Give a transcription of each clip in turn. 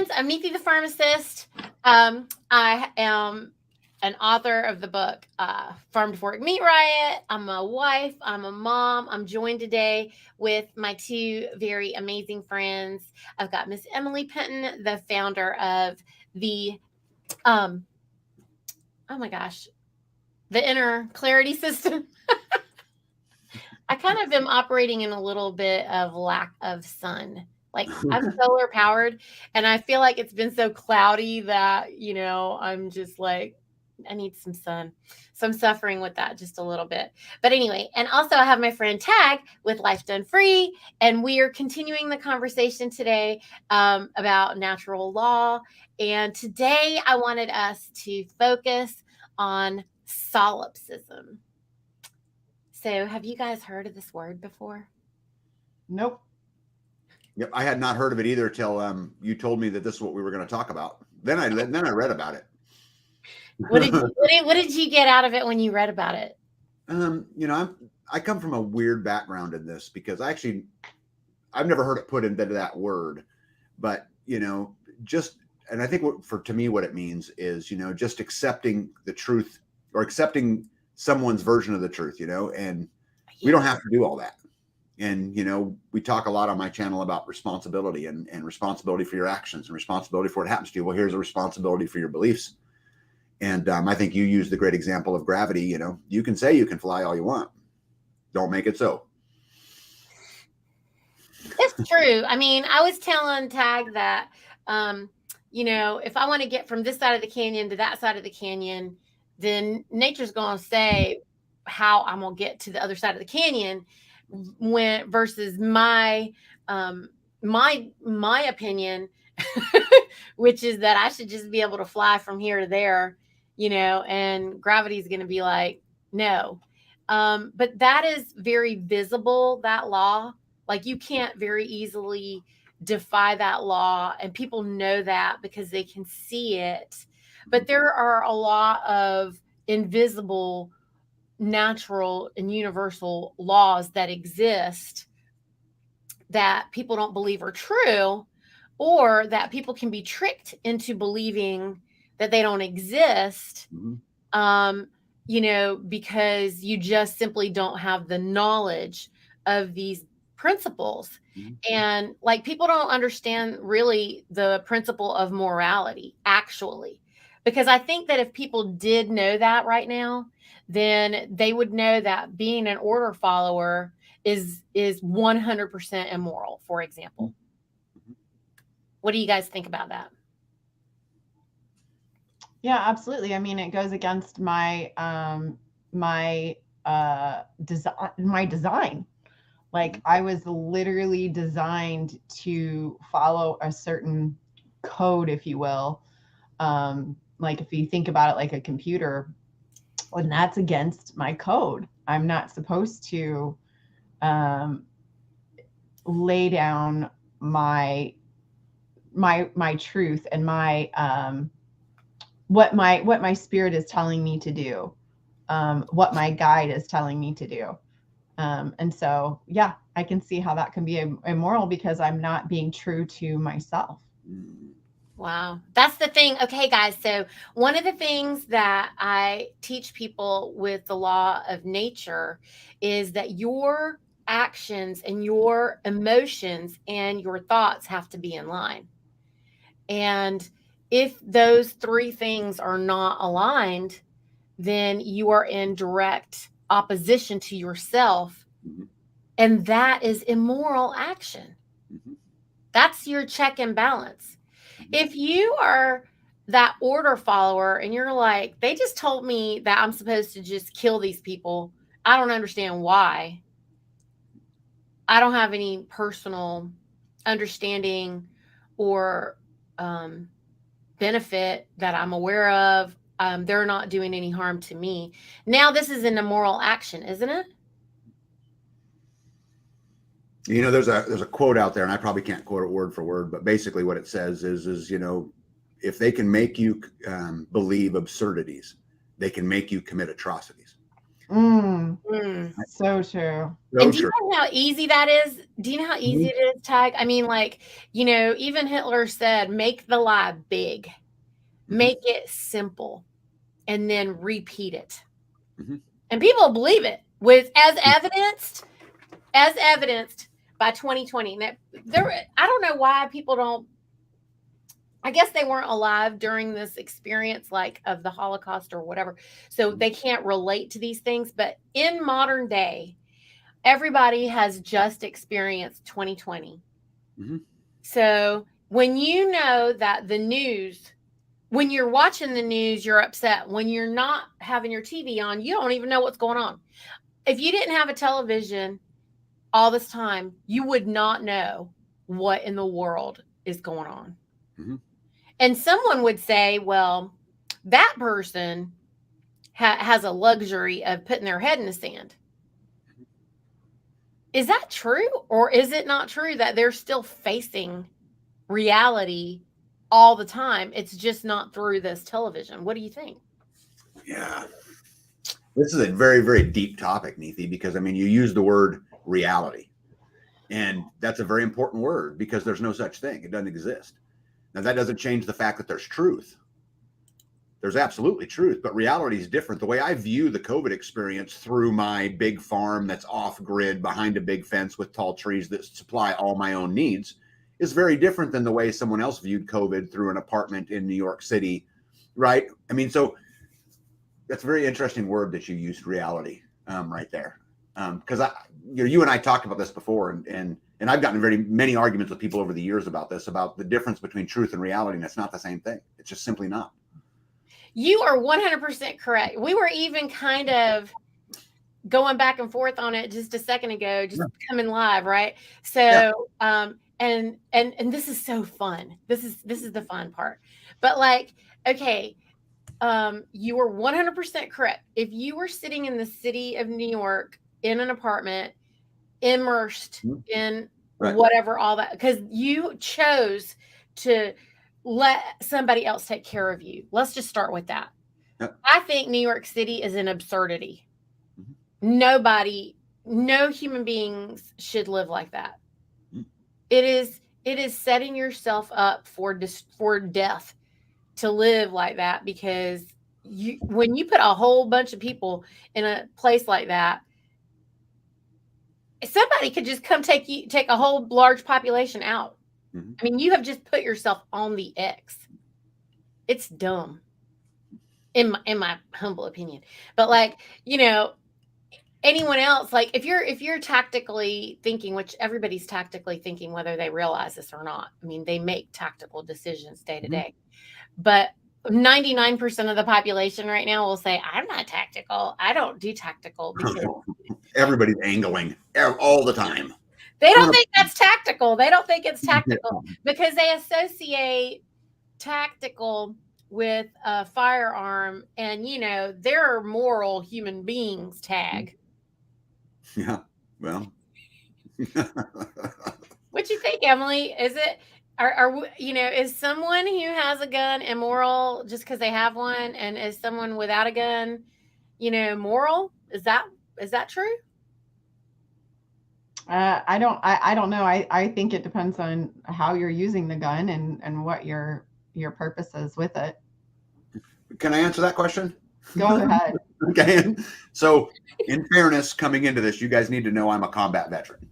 friends. I'm Neethi the Pharmacist. I am an author of the book Farm to Fork Meat Riot. I'm a wife. I'm a mom. I'm joined today with my two very amazing friends. I've got Miss Emily Penton, the founder of the, oh my gosh, the Inner Clarity System. I kind of am operating in a little bit of lack of sun. Like I'm solar powered and I feel like it's been so cloudy that, I'm just like, I need some sun. So I'm suffering with that just a little bit. But anyway, and also I have my friend Tag with Life Done Free. And we are continuing the conversation today about natural law. And today I wanted us to focus on solipsism. So have you guys heard of this word before? Nope. Yep, I had not heard of it either till you told me that this is what we were going to talk about. Then I read about it. What did you get out of it when you read about it? I come from a weird background in this because I've never heard it put into that word, but and I think to me what it means is just accepting the truth or accepting someone's version of the truth, and we don't have to do all that. And, we talk a lot on my channel about responsibility and responsibility for your actions and responsibility for what happens to you. Well, here's a responsibility for your beliefs. And I think you used the great example of gravity. You can say you can fly all you want. Don't make it so. It's true. I mean, I was telling Tag that, if I want to get from this side of the canyon to that side of the canyon, then nature's going to say how I'm going to get to the other side of the canyon versus my opinion, which is that I should just be able to fly from here to there, and gravity is going to be like, no. But that is very visible, that law. Like you can't very easily defy that law, and people know that because they can see it. But there are a lot of invisible, natural, and universal laws that exist that people don't believe are true, or that people can be tricked into believing that they don't exist, because you just simply don't have the knowledge of these principles. And like people don't understand really the principle of morality, actually. Because I think that if people did know that right now, then they would know that being an order follower is 100% immoral, for example. What do you guys think about that? Yeah, absolutely. I mean, it goes against my design. Like I was literally designed to follow a certain code, if you will. Like if you think about it like a computer, and that's against my code. I'm not supposed to lay down my truth and my what my spirit is telling me to do, what my guide is telling me to do. And so, yeah, I can see how that can be immoral because I'm not being true to myself. Wow. That's the thing. Okay, guys. So one of the things that I teach people with the law of nature is that your actions and your emotions and your thoughts have to be in line. And if those three things are not aligned, then you are in direct opposition to yourself. And that is immoral action. That's your check and balance. If you are that order follower and you're like, they just told me that I'm supposed to just kill these people. I don't understand why. I don't have any personal understanding or benefit that I'm aware of. They're not doing any harm to me. Now, this is an immoral action, isn't it? There's a quote out there, and I probably can't quote it word for word, but basically what it says is if they can make you believe absurdities, they can make you commit atrocities. Mm, Mm. so true. So And do you true. know how easy that is? Do you know how easy it is, Tag? I mean, like, even Hitler said, make the lie big, make it simple, and then repeat it. Mhm. And people believe it with as evidenced by 2020. Now, I don't know why people don't. I guess they weren't alive during this experience, like of the Holocaust or whatever, so they can't relate to these things. But in modern day, everybody has just experienced 2020. Mhm. So when you know that the news, when you're watching the news, you're upset. When you're not having your TV on, you don't even know what's going on. If you didn't have a television all this time, you would not know what in the world is going on. Mhm. And someone would say, well, that person has a luxury of putting their head in the sand. Is that true? Or is it not true that they're still facing reality all the time? It's just not through this television. What do you think? Yeah. This is a very, very deep topic, Neethi, because I mean, you use the word reality. And that's a very important word because there's no such thing. It doesn't exist. Now, that doesn't change the fact that there's truth. There's absolutely truth, but reality is different. The way I view the COVID experience through my big farm that's off grid behind a big fence with tall trees that supply all my own needs is very different than the way someone else viewed COVID through an apartment in New York City, right? I mean, so that's a very interesting word that you used, reality, right there. Because you and I talked about this before, and I've gotten very many arguments with people over the years about this, about the difference between truth and reality, and it's not the same thing. It's just simply not. You are 100% correct. We were even kind of going back and forth on it just a second ago, just coming live, right? So, and this is so fun. This is the fun part. But like, okay, you were 100% correct. If you were sitting in the city of New York in an apartment, immersed in whatever all that, because you chose to let somebody else take care of you. Let's just start with that. I think New York City is an absurdity. Nobody, no human beings should live like that. It is setting yourself up for death to live like that, because when you put a whole bunch of people in a place like that, somebody could just come take a whole large population out. I mean, you have just put yourself on the X. It's dumb, in my humble opinion. But like, anyone else, like if you're tactically thinking, which everybody's tactically thinking, whether they realize this or not. I mean, they make tactical decisions day to day. But 99% of the population right now will say, I'm not tactical. I don't do tactical, because everybody's angling all the time. They don't think that's tactical. They don't think it's tactical because they associate tactical with a firearm, and they're moral human beings, Tag. Yeah. Well. What you think, Emily? Is it is someone who has a gun immoral just because they have one, and is someone without a gun, moral? Is that true? I don't know. I think it depends on how you're using the gun and what your purpose is with it. Can I answer that question? Go ahead. Okay. So, in fairness, coming into this, you guys need to know I'm a combat veteran.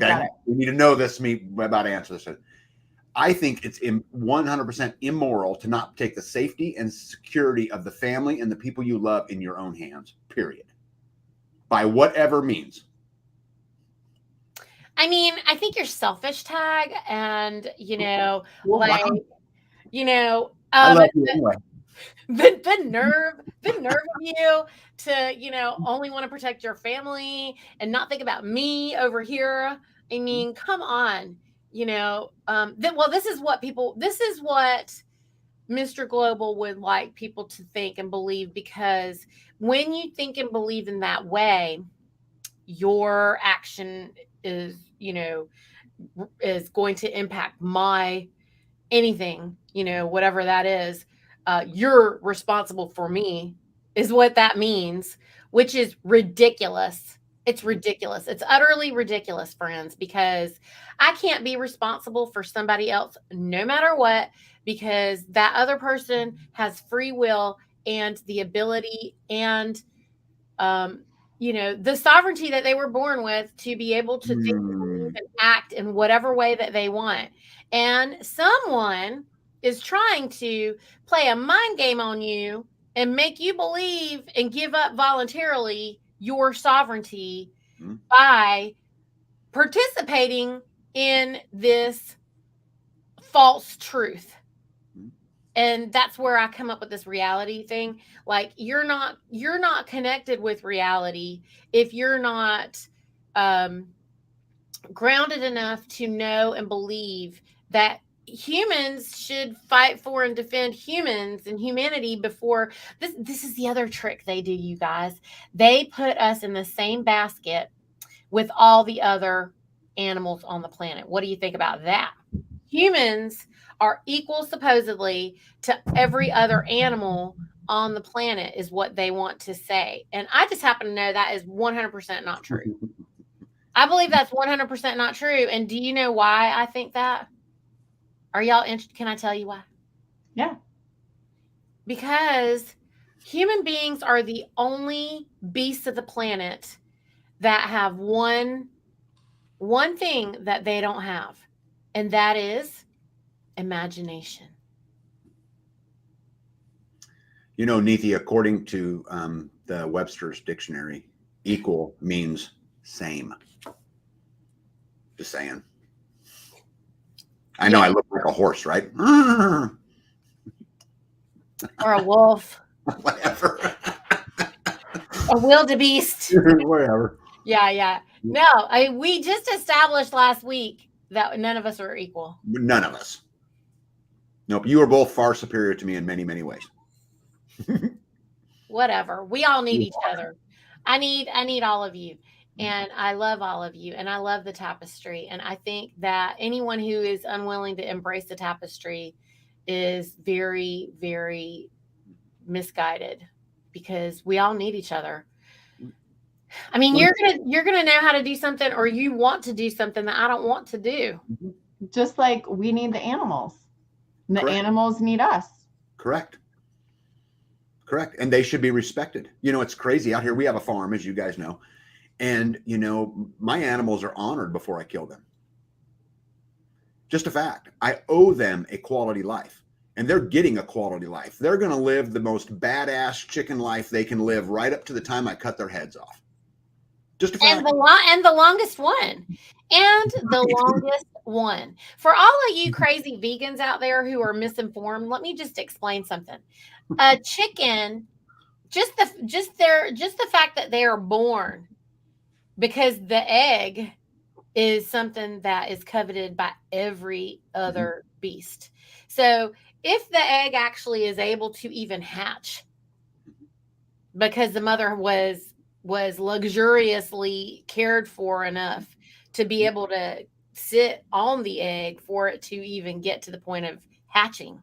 Okay. You need to know this, me about to answer this. I think it's 100% immoral to not take the safety and security of the family and the people you love in your own hands, period. By whatever means. I mean, I think you're selfish, Tag, and I love you anyway. The nerve of you to only want to protect your family and not think about me over here. I mean, come on. This is what Mr. Global would like people to think and believe, because when you think and believe in that way, your action is going to impact my anything, whatever that is. You're responsible for me, is what that means. which is ridiculous. It's ridiculous. It's utterly ridiculous, friends, because I can't be responsible for somebody else no matter what, because that other person has free will and the ability and the sovereignty that they were born with to be able to think, believe, and act in whatever way that they want. And someone is trying to play a mind game on you and make you believe and give up voluntarily your sovereignty by participating in this false truth. And that's where I come up with this reality thing. Like, you're not connected with reality if you're not grounded enough to know and believe that humans should fight for and defend humans and humanity before this is the other trick they do, you guys. They put us in the same basket with all the other animals on the planet. What do you think about that? Humans are equal, supposedly, to every other animal on the planet, is what they want to say. And I just happen to know that is 100% not true. I believe that's 100% not true. And do you know why I think that? Are y'all interested? Can I tell you why? Yeah. Because human beings are the only beasts of the planet that have one thing that they don't have, and that is imagination. You know, Neethi, according to the Webster's dictionary, equal means same. Just saying. I know I look like a horse, right? Or a wolf. Whatever. A wildebeest. Whatever. Yeah. No, we just established last week that none of us are equal. None of us. Nope. You are both far superior to me in many, many ways. Whatever. We all need each other. I need all of you. And I love all of you. And I love the tapestry. And I think that anyone who is unwilling to embrace the tapestry is very, very misguided, because we all need each other. I mean, you're gonna know how to do something, or you want to do something that I don't want to do. Just like we need the animals. And the animals need us. Correct. And they should be respected. You know, it's crazy out here. We have a farm, as you guys know. And, you know, my animals are honored before I kill them. Just a fact. I owe them a quality life. And they're getting a quality life. They're going to live the most badass chicken life they can live right up to the time I cut their heads off. Just a fact. And the longest one. And the longest one. For all of you crazy vegans out there who are misinformed, let me just explain something. A chicken, just the fact that they are born, because the egg is something that is coveted by every other beast. So if the egg actually is able to even hatch, because the mother was luxuriously cared for enough to be able to sit on the egg for it to even get to the point of hatching.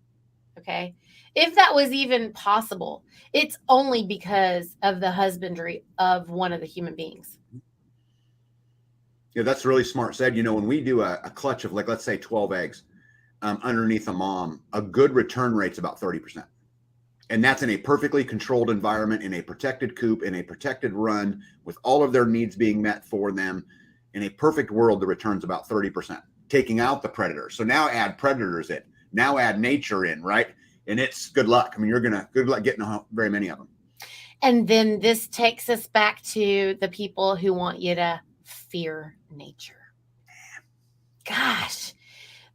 Okay. If that was even possible, it's only because of the husbandry of one of the human beings. Yeah, that's really smart said. You know, when we do a clutch of, like, let's say 12 eggs underneath a mom, a good return rate's about 30%. And that's in a perfectly controlled environment, in a protected coop, in a protected run, with all of their needs being met for them. In a perfect world, the return's about 30%, taking out the predators. So now add predators in, now add nature in, right? And it's good luck. I mean, good luck getting very many of them. And then this takes us back to the people who want you to fear nature. Gosh,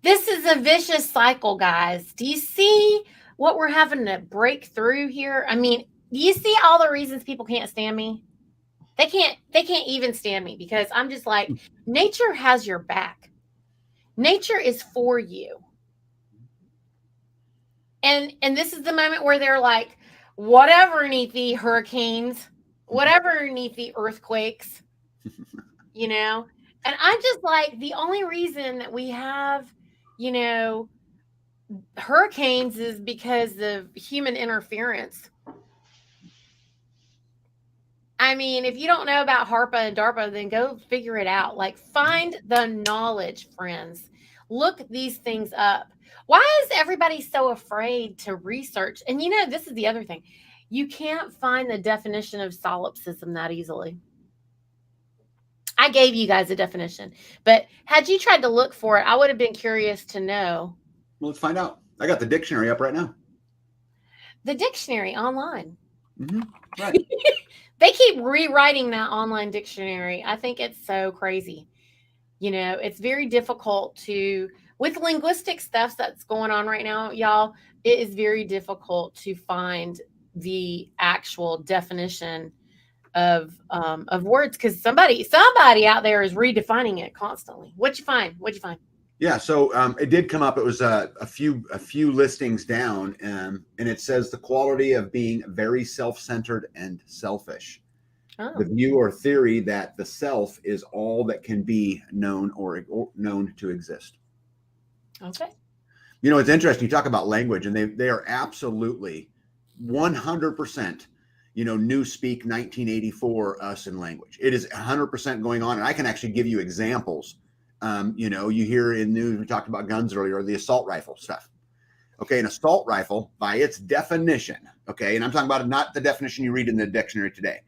this is a vicious cycle, guys. Do you see what we're having to break through here? I mean, do you see all the reasons people can't stand me? They can't even stand me, because I'm just like, nature has your back. Nature is for you. And this is the moment where they're like, whatever, neath the hurricanes, whatever, neath the earthquakes, you know? And I'm just like, the only reason that we have, you know, hurricanes is because of human interference. I mean, if you don't know about HARPA and DARPA, then go figure it out. Like, find the knowledge, friends. Look these things up. Why is everybody so afraid to research? And this is the other thing. You can't find the definition of solipsism that easily. I gave you guys a definition, but had you tried to look for it, I would have been curious to know. Well, let's find out. I got the dictionary up right now. The dictionary online. Mm-hmm. Right. They keep rewriting that online dictionary. I think it's so crazy. It's very difficult with linguistic stuff that's going on right now, y'all, it is very difficult to find the actual definition of words, because somebody out there is redefining it constantly. What'd you find? Yeah, so it did come up. It was a few listings down, and it says the quality of being very self-centered and selfish. Oh. The view or theory that the self is all that can be known or known to exist. Okay. It's interesting. You talk about language, and they are absolutely 100%. Newspeak 1984 us in language. It is 100% going on, and I can actually give you examples. You hear in news, we talked about guns earlier, the assault rifle stuff. Okay, an assault rifle, by its definition, okay, and I'm talking about not the definition you read in the dictionary today,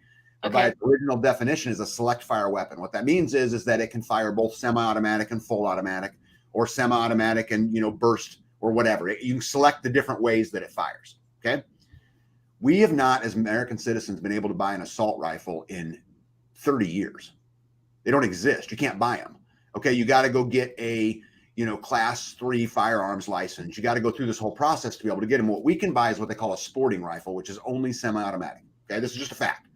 but by its original definition, is a select fire weapon. What that means is that it can fire both semi-automatic and full automatic, or semi-automatic and burst or whatever. You can select the different ways that it fires. Okay, we have not, as American citizens, been able to buy an assault rifle in 30 years. They don't exist. You can't buy them. Okay, you got to go get a class 3 firearms license. You got to go through this whole process to be able to get them. What we can buy is what they call a sporting rifle, which is only semi-automatic. Okay, this is just a fact.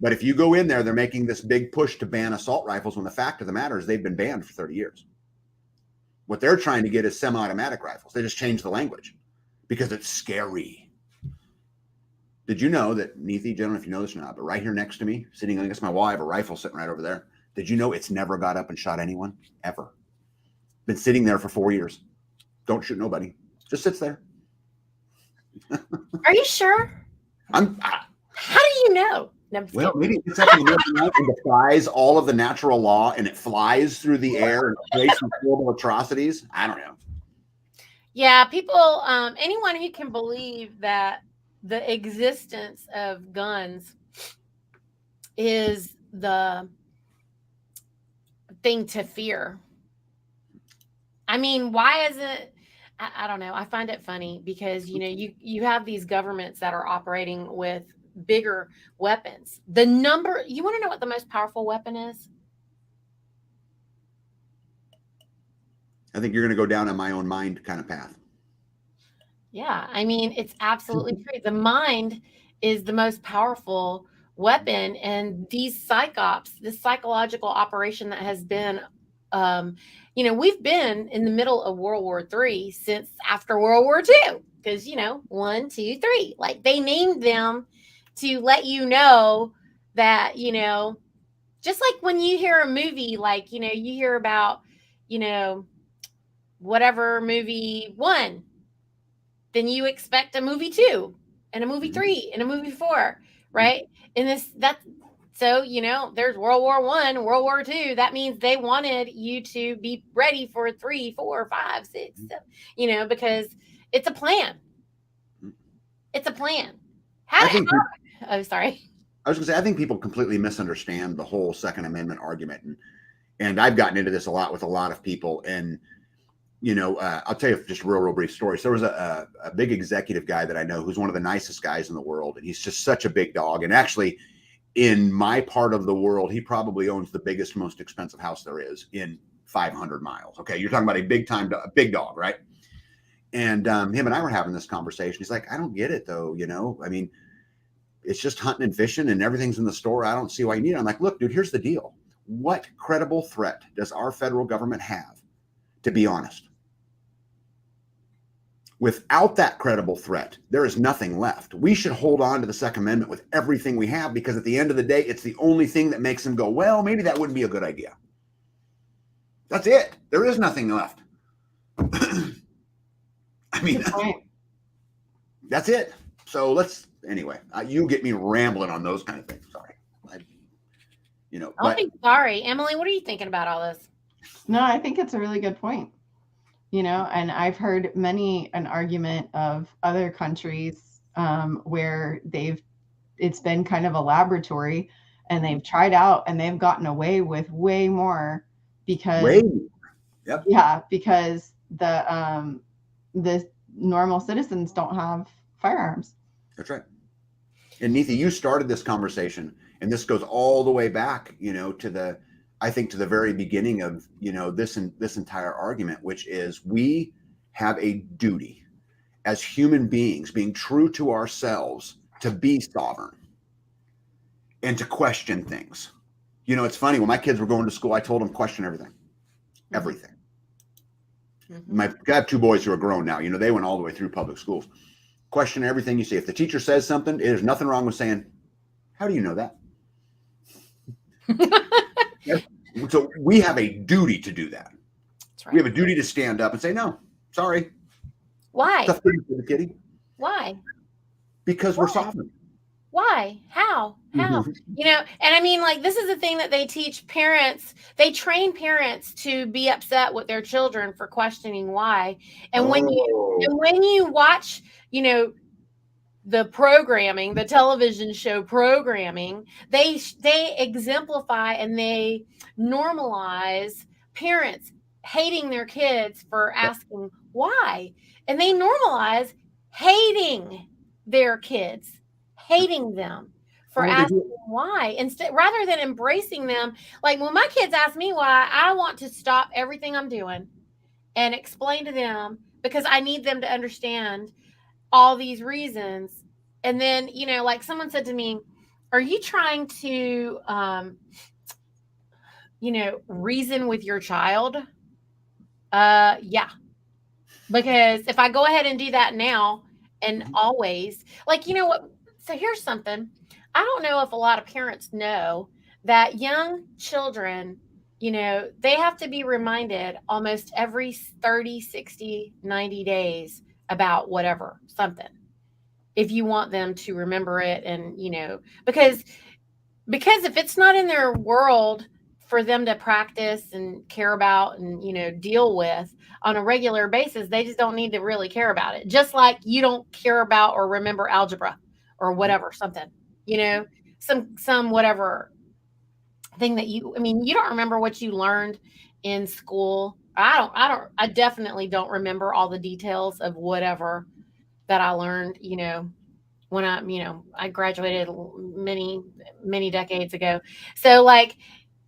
But if you go in there, they're making this big push to ban assault rifles when the fact of the matter is they've been banned for 30 years. What they're trying to get is semi-automatic rifles. They just changed the language because it's scary. Did you know that, Neethi, gentlemen, if you know this or not, but right here next to me, sitting against my wall, I have a rifle sitting right over there. Did you know it's never got up and shot anyone? Ever. Been sitting there for 4 years. Don't shoot nobody. Just sits there. Are you sure? How do you know? No, well, maybe it's up in the middle of the night and defies all of the natural law, and it flies through the air and creates some horrible atrocities. I don't know. Yeah, people, anyone who can believe that the existence of guns is the thing to fear. I mean, why is it? I don't know. I find it funny because, you have these governments that are operating with bigger weapons. You want to know what the most powerful weapon is? I think you're going to go down on my own mind kind of path. Yeah, I mean, it's absolutely true. The mind is the most powerful weapon, and these psychops, this psychological operation that has been, we've been in the middle of World War III since after World War II, because 1, 2, 3, like they named them to let you know that just like when you hear a movie, like you hear about whatever movie 1. Then you expect a movie 2 and a movie 3 and a movie 4, right? And so, there's World War I, World War II. That means they wanted you to be ready for 3, 4, 5, 6, 7, because it's a plan. It's a plan. Oh, sorry. I was going to say, I think people completely misunderstand the whole Second Amendment argument. And I've gotten into this a lot with a lot of people. And I'll tell you just a real brief story. So there was a big executive guy that I know who's one of the nicest guys in the world. And he's just such a big dog. And actually, in my part of the world, he probably owns the biggest, most expensive house there is in 500 miles. Okay, you're talking about a big dog, right? And him and I were having this conversation. He's like, I don't get it, though. I mean, it's just hunting and fishing and everything's in the store. I don't see why you need it. I'm like, look, dude, here's the deal. What credible threat does our federal government have, to be honest? Without that credible threat, there is nothing left. We should hold on to the Second Amendment with everything we have, because at the end of the day, it's the only thing that makes them go, well, maybe that wouldn't be a good idea. That's it. There is nothing left. I mean, that's it. So anyway, you get me rambling on those kind of things. Sorry. Don't But be sorry. Emily, what are you thinking about all this? No, I think it's a really good point. And I've heard an argument of other countries where it's been kind of a laboratory, and they've tried out and they've gotten away with way more because Yep. yeah, because the normal citizens don't have firearms. That's right. And Neetha, you started this conversation, and this goes all the way back, I think to the very beginning of, this entire argument, which is we have a duty as human beings, being true to ourselves, to be sovereign and to question things. It's funny, when my kids were going to school, I told them question everything. Everything. Mm-hmm. I have two boys who are grown now. They went all the way through public schools. Question everything you say. If the teacher says something, there's nothing wrong with saying, how do you know that? So we have a duty to do that. That's right. We have a duty to stand up and say, no, sorry. Why? Stuff for the kitty. Why? Because we're sovereign. Why? How? And I mean, like, this is the thing that they teach parents. They train parents to be upset with their children for questioning why. And when you watch, the programming, the television show programming, they exemplify and they normalize parents hating their kids for asking why. And they normalize hating their kids, hating them for asking why, instead, rather than embracing them. Like, when my kids ask me why, I want to stop everything I'm doing and explain to them, because I need them to understand all these reasons. And then, like someone said to me, are you trying to, reason with your child? Yeah. Because if I go ahead and do that now and always, like, what? So here's something. I don't know if a lot of parents know that young children, they have to be reminded almost every 30, 60, 90 days about whatever, something, if you want them to remember it. And, because if it's not in their world for them to practice and care about and, deal with on a regular basis, they just don't need to really care about it. Just like you don't care about or remember algebra or whatever, something, some whatever thing that you don't remember what you learned in school. I definitely don't remember all the details of whatever that I learned, when I graduated many, many decades ago. So, like,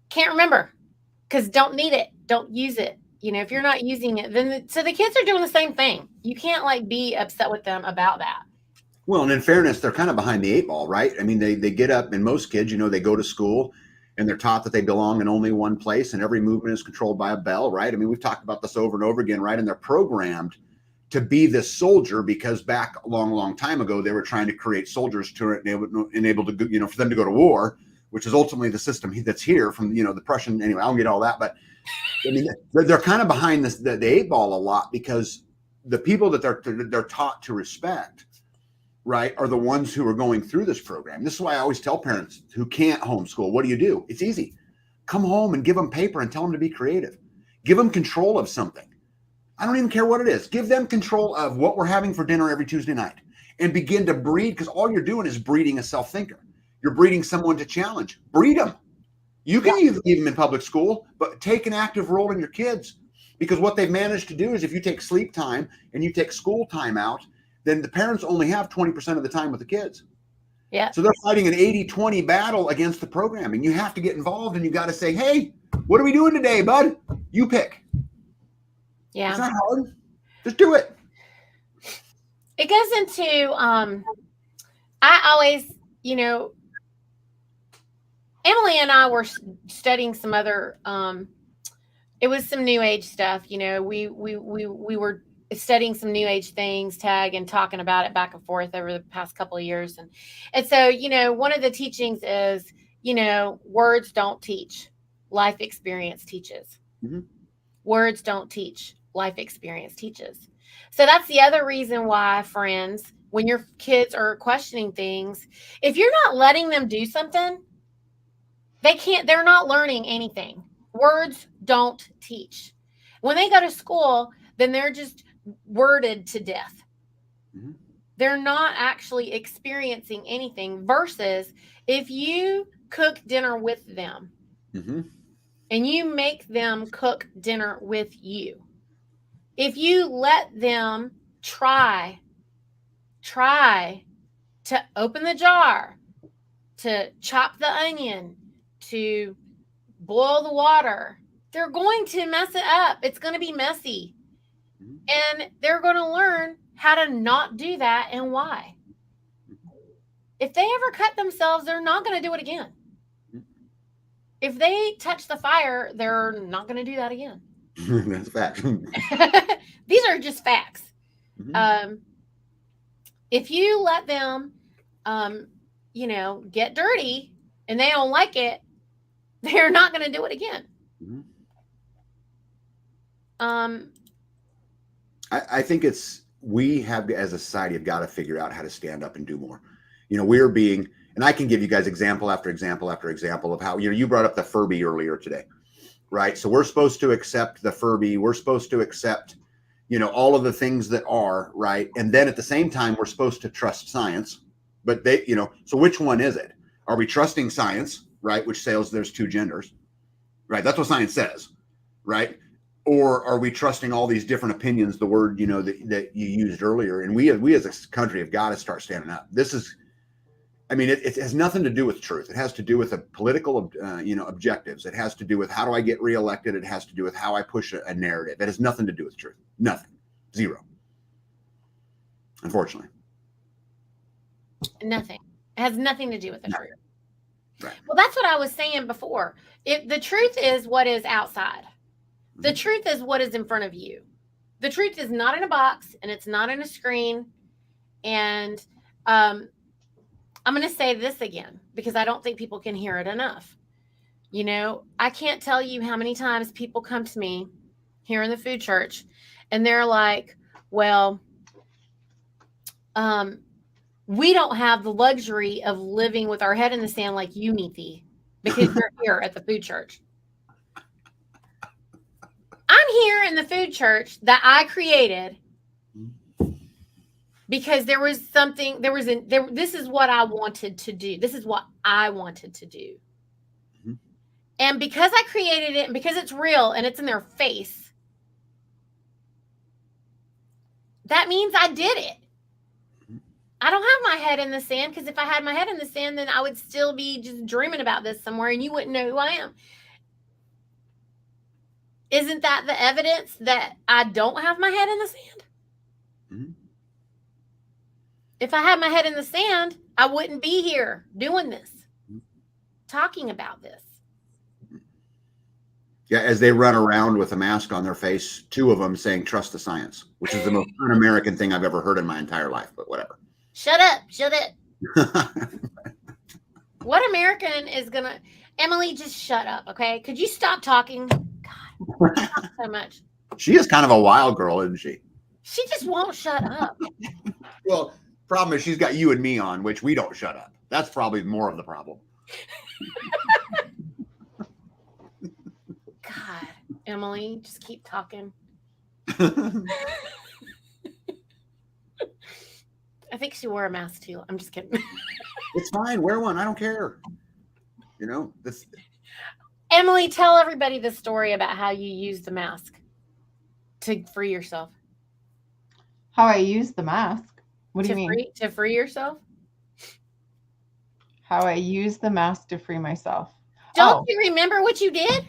can't remember because don't need it. Don't use it. If you're not using it, then so the kids are doing the same thing. You can't be upset with them about that. Well, and in fairness, they're kind of behind the eight ball, right? I mean, they get up, and most kids, they go to school and they're taught that they belong in only one place, and every movement is controlled by a bell, right? I mean, we've talked about this over and over again, right? And they're programmed to be this soldier because back a long, long time ago, they were trying to create soldiers to enable to, for them to go to war, which is ultimately the system that's here from, the Prussian. Anyway, I don't get all that, but I mean, they're kind of behind the eight ball a lot, because the people that they're taught to respect, right, are the ones who are going through this program. This is why I always tell parents who can't homeschool, what do? It's easy. Come home and give them paper and tell them to be creative. Give them control of something. I don't even care what it is. Give them control of what we're having for dinner every Tuesday night, and begin to breed, because all you're doing is breeding a self-thinker. You're breeding someone to challenge. Breed them. You can leave them in public school, but take an active role in your kids, because what they've managed to do is, if you take sleep time and you take school time out, then the parents only have 20% of the time with the kids. Yeah. So they're fighting an 80-20 battle against the programming. You have to get involved, and you got to say, hey, what are we doing today, bud? You pick. Yeah. It's not hard. Just do it. It goes into, I always, Emily and I were studying some other, it was some new age stuff. We were studying some new age things, tag, and talking about it back and forth over the past couple of years. And so, one of the teachings is, words don't teach, life experience teaches. Mm-hmm. Words don't teach, life experience teaches. So that's the other reason why, friends, when your kids are questioning things, if you're not letting them do something, they're not learning anything. Words don't teach. When they go to school, then they're just worded to death. Mhm. They're not actually experiencing anything versus if you cook dinner with them Mm-hmm. and you make them cook dinner with you. If you let them try to open the jar, to chop the onion, to boil the water, they're going to mess it up. It's going to be messy. Mm-hmm. And they're going to learn how to not do that and why. If they ever cut themselves, they're not going to do it again. If they touch the fire, they're not going to do that again. That's a fact. These are just facts. Mm-hmm. If you let them, get dirty and they don't like it, they're not going to do it again. Mm-hmm. Um, I think we have as a society have got to figure out how to stand up and do more. We're being, and I can give you guys example after example after example of how, you brought up the Furby earlier today, right? So we're supposed to accept the Furby. We're supposed to accept, all of the things that are, right? And then at the same time, we're supposed to trust science, but so which one is it? Are we trusting science, right? Which says there's two genders, right? That's what science says, right? Or are we trusting all these different opinions, the word, that you used earlier? And we as a country have got to start standing up. This is, it has nothing to do with truth. It has to do with a political, objectives. It has to do with how do I get reelected? It has to do with how I push a narrative. It has nothing to do with truth. Nothing. Zero. Unfortunately. Nothing. It has nothing to do with the truth. Right. Well, that's what I was saying before. The truth is what is outside. The truth is what is in front of you. The truth is not in a box and it's not in a screen. And I'm going to say this again because I don't think people can hear it enough. I can't tell you how many times people come to me here in the food church and they're like, well, we don't have the luxury of living with our head in the sand like you, Neethi, because you're here at the food church. I'm here in the food church that I created because there was something, this is what I wanted to do. This is what I wanted to do. Mm-hmm. And because I created it and because it's real and it's in their face, that means I did it. I don't have my head in the sand because if I had my head in the sand, then I would still be just dreaming about this somewhere and you wouldn't know who I am. Isn't that the evidence that I don't have my head in the sand? Mm-hmm. If I had my head in the sand, I wouldn't be here doing this, talking about this. Yeah, as they run around with a mask on their face, two of them saying, trust the science, which is the most un-American thing I've ever heard in my entire life, but whatever. Shut up. What American is going to... Emily, just shut up, okay? Could you stop talking? God, talk so much. She is kind of a wild girl, isn't she? She just won't shut up. Well, problem is she's got you and me on, which we don't shut up. That's probably more of the problem. God, Emily, just keep talking. I think she wore a mask too. I'm just kidding. It's fine. Wear one. I don't care. This. Emily, tell everybody the story about how you used the mask to free yourself. How I used the mask? What do you mean? To free yourself? How I used the mask to free myself. Don't you remember what you did?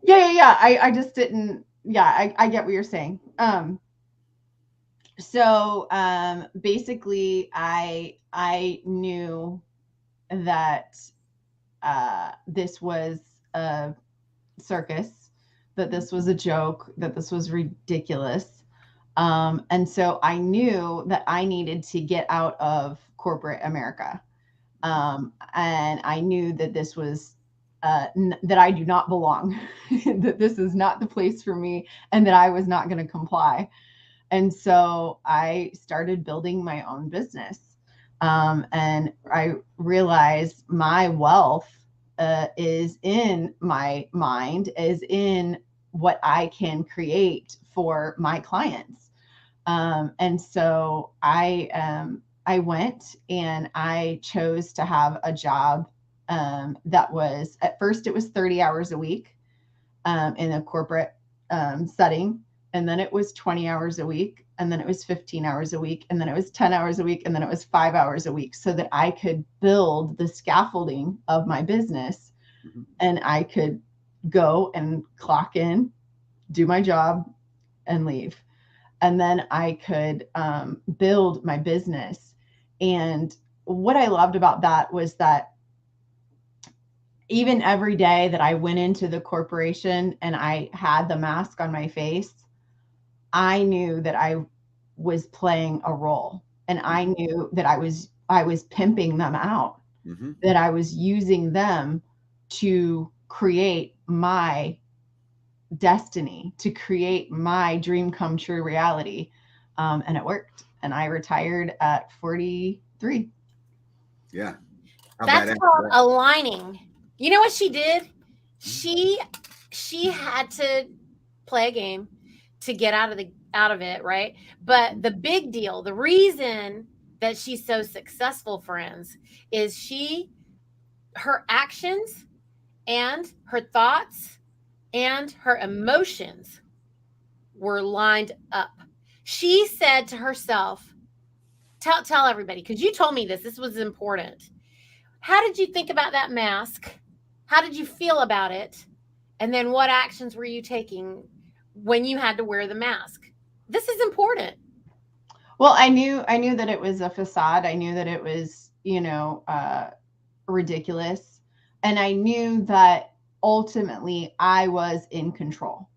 Yeah. I just didn't. Yeah, I get what you're saying. So basically, I knew that this was a circus, that this was a joke, that this was ridiculous. And so I knew that I needed to get out of corporate America. And I knew that this was that I do not belong, that this is not the place for me, and that I was not going to comply. And so I started building my own business. And I realized my wealth is in my mind, is in what I can create for my clients. And so I went and I chose to have a job that was, at first it was 30 hours a week in a corporate setting. And then it was 20 hours a week. And then it was 15 hours a week. And then it was 10 hours a week. And then it was 5 hours a week, so that I could build the scaffolding of my business. Mhm. And I could go and clock in, do my job, and leave. And then I could build my business. And what I loved about that was that even every day that I went into the corporation and I had the mask on my face, I knew that I was playing a role, and I knew that I was pimping them out, Mhm. that I was using them to create my destiny, to create my dream come true reality. And it worked. And I retired at 43. Yeah. How That's badass called is that? aligning. You know what she did? She had to play a game to get out of it, right? But the big deal, the reason that she's so successful, friends, is her actions and her thoughts and her emotions were lined up. She said to herself, tell everybody, because you told me this was important. How did you think about that mask? How did you feel about it? And then what actions were you taking when you had to wear the mask? This is important. Well, I knew that it was a facade. I knew that it was, ridiculous. And I knew that ultimately I was in control,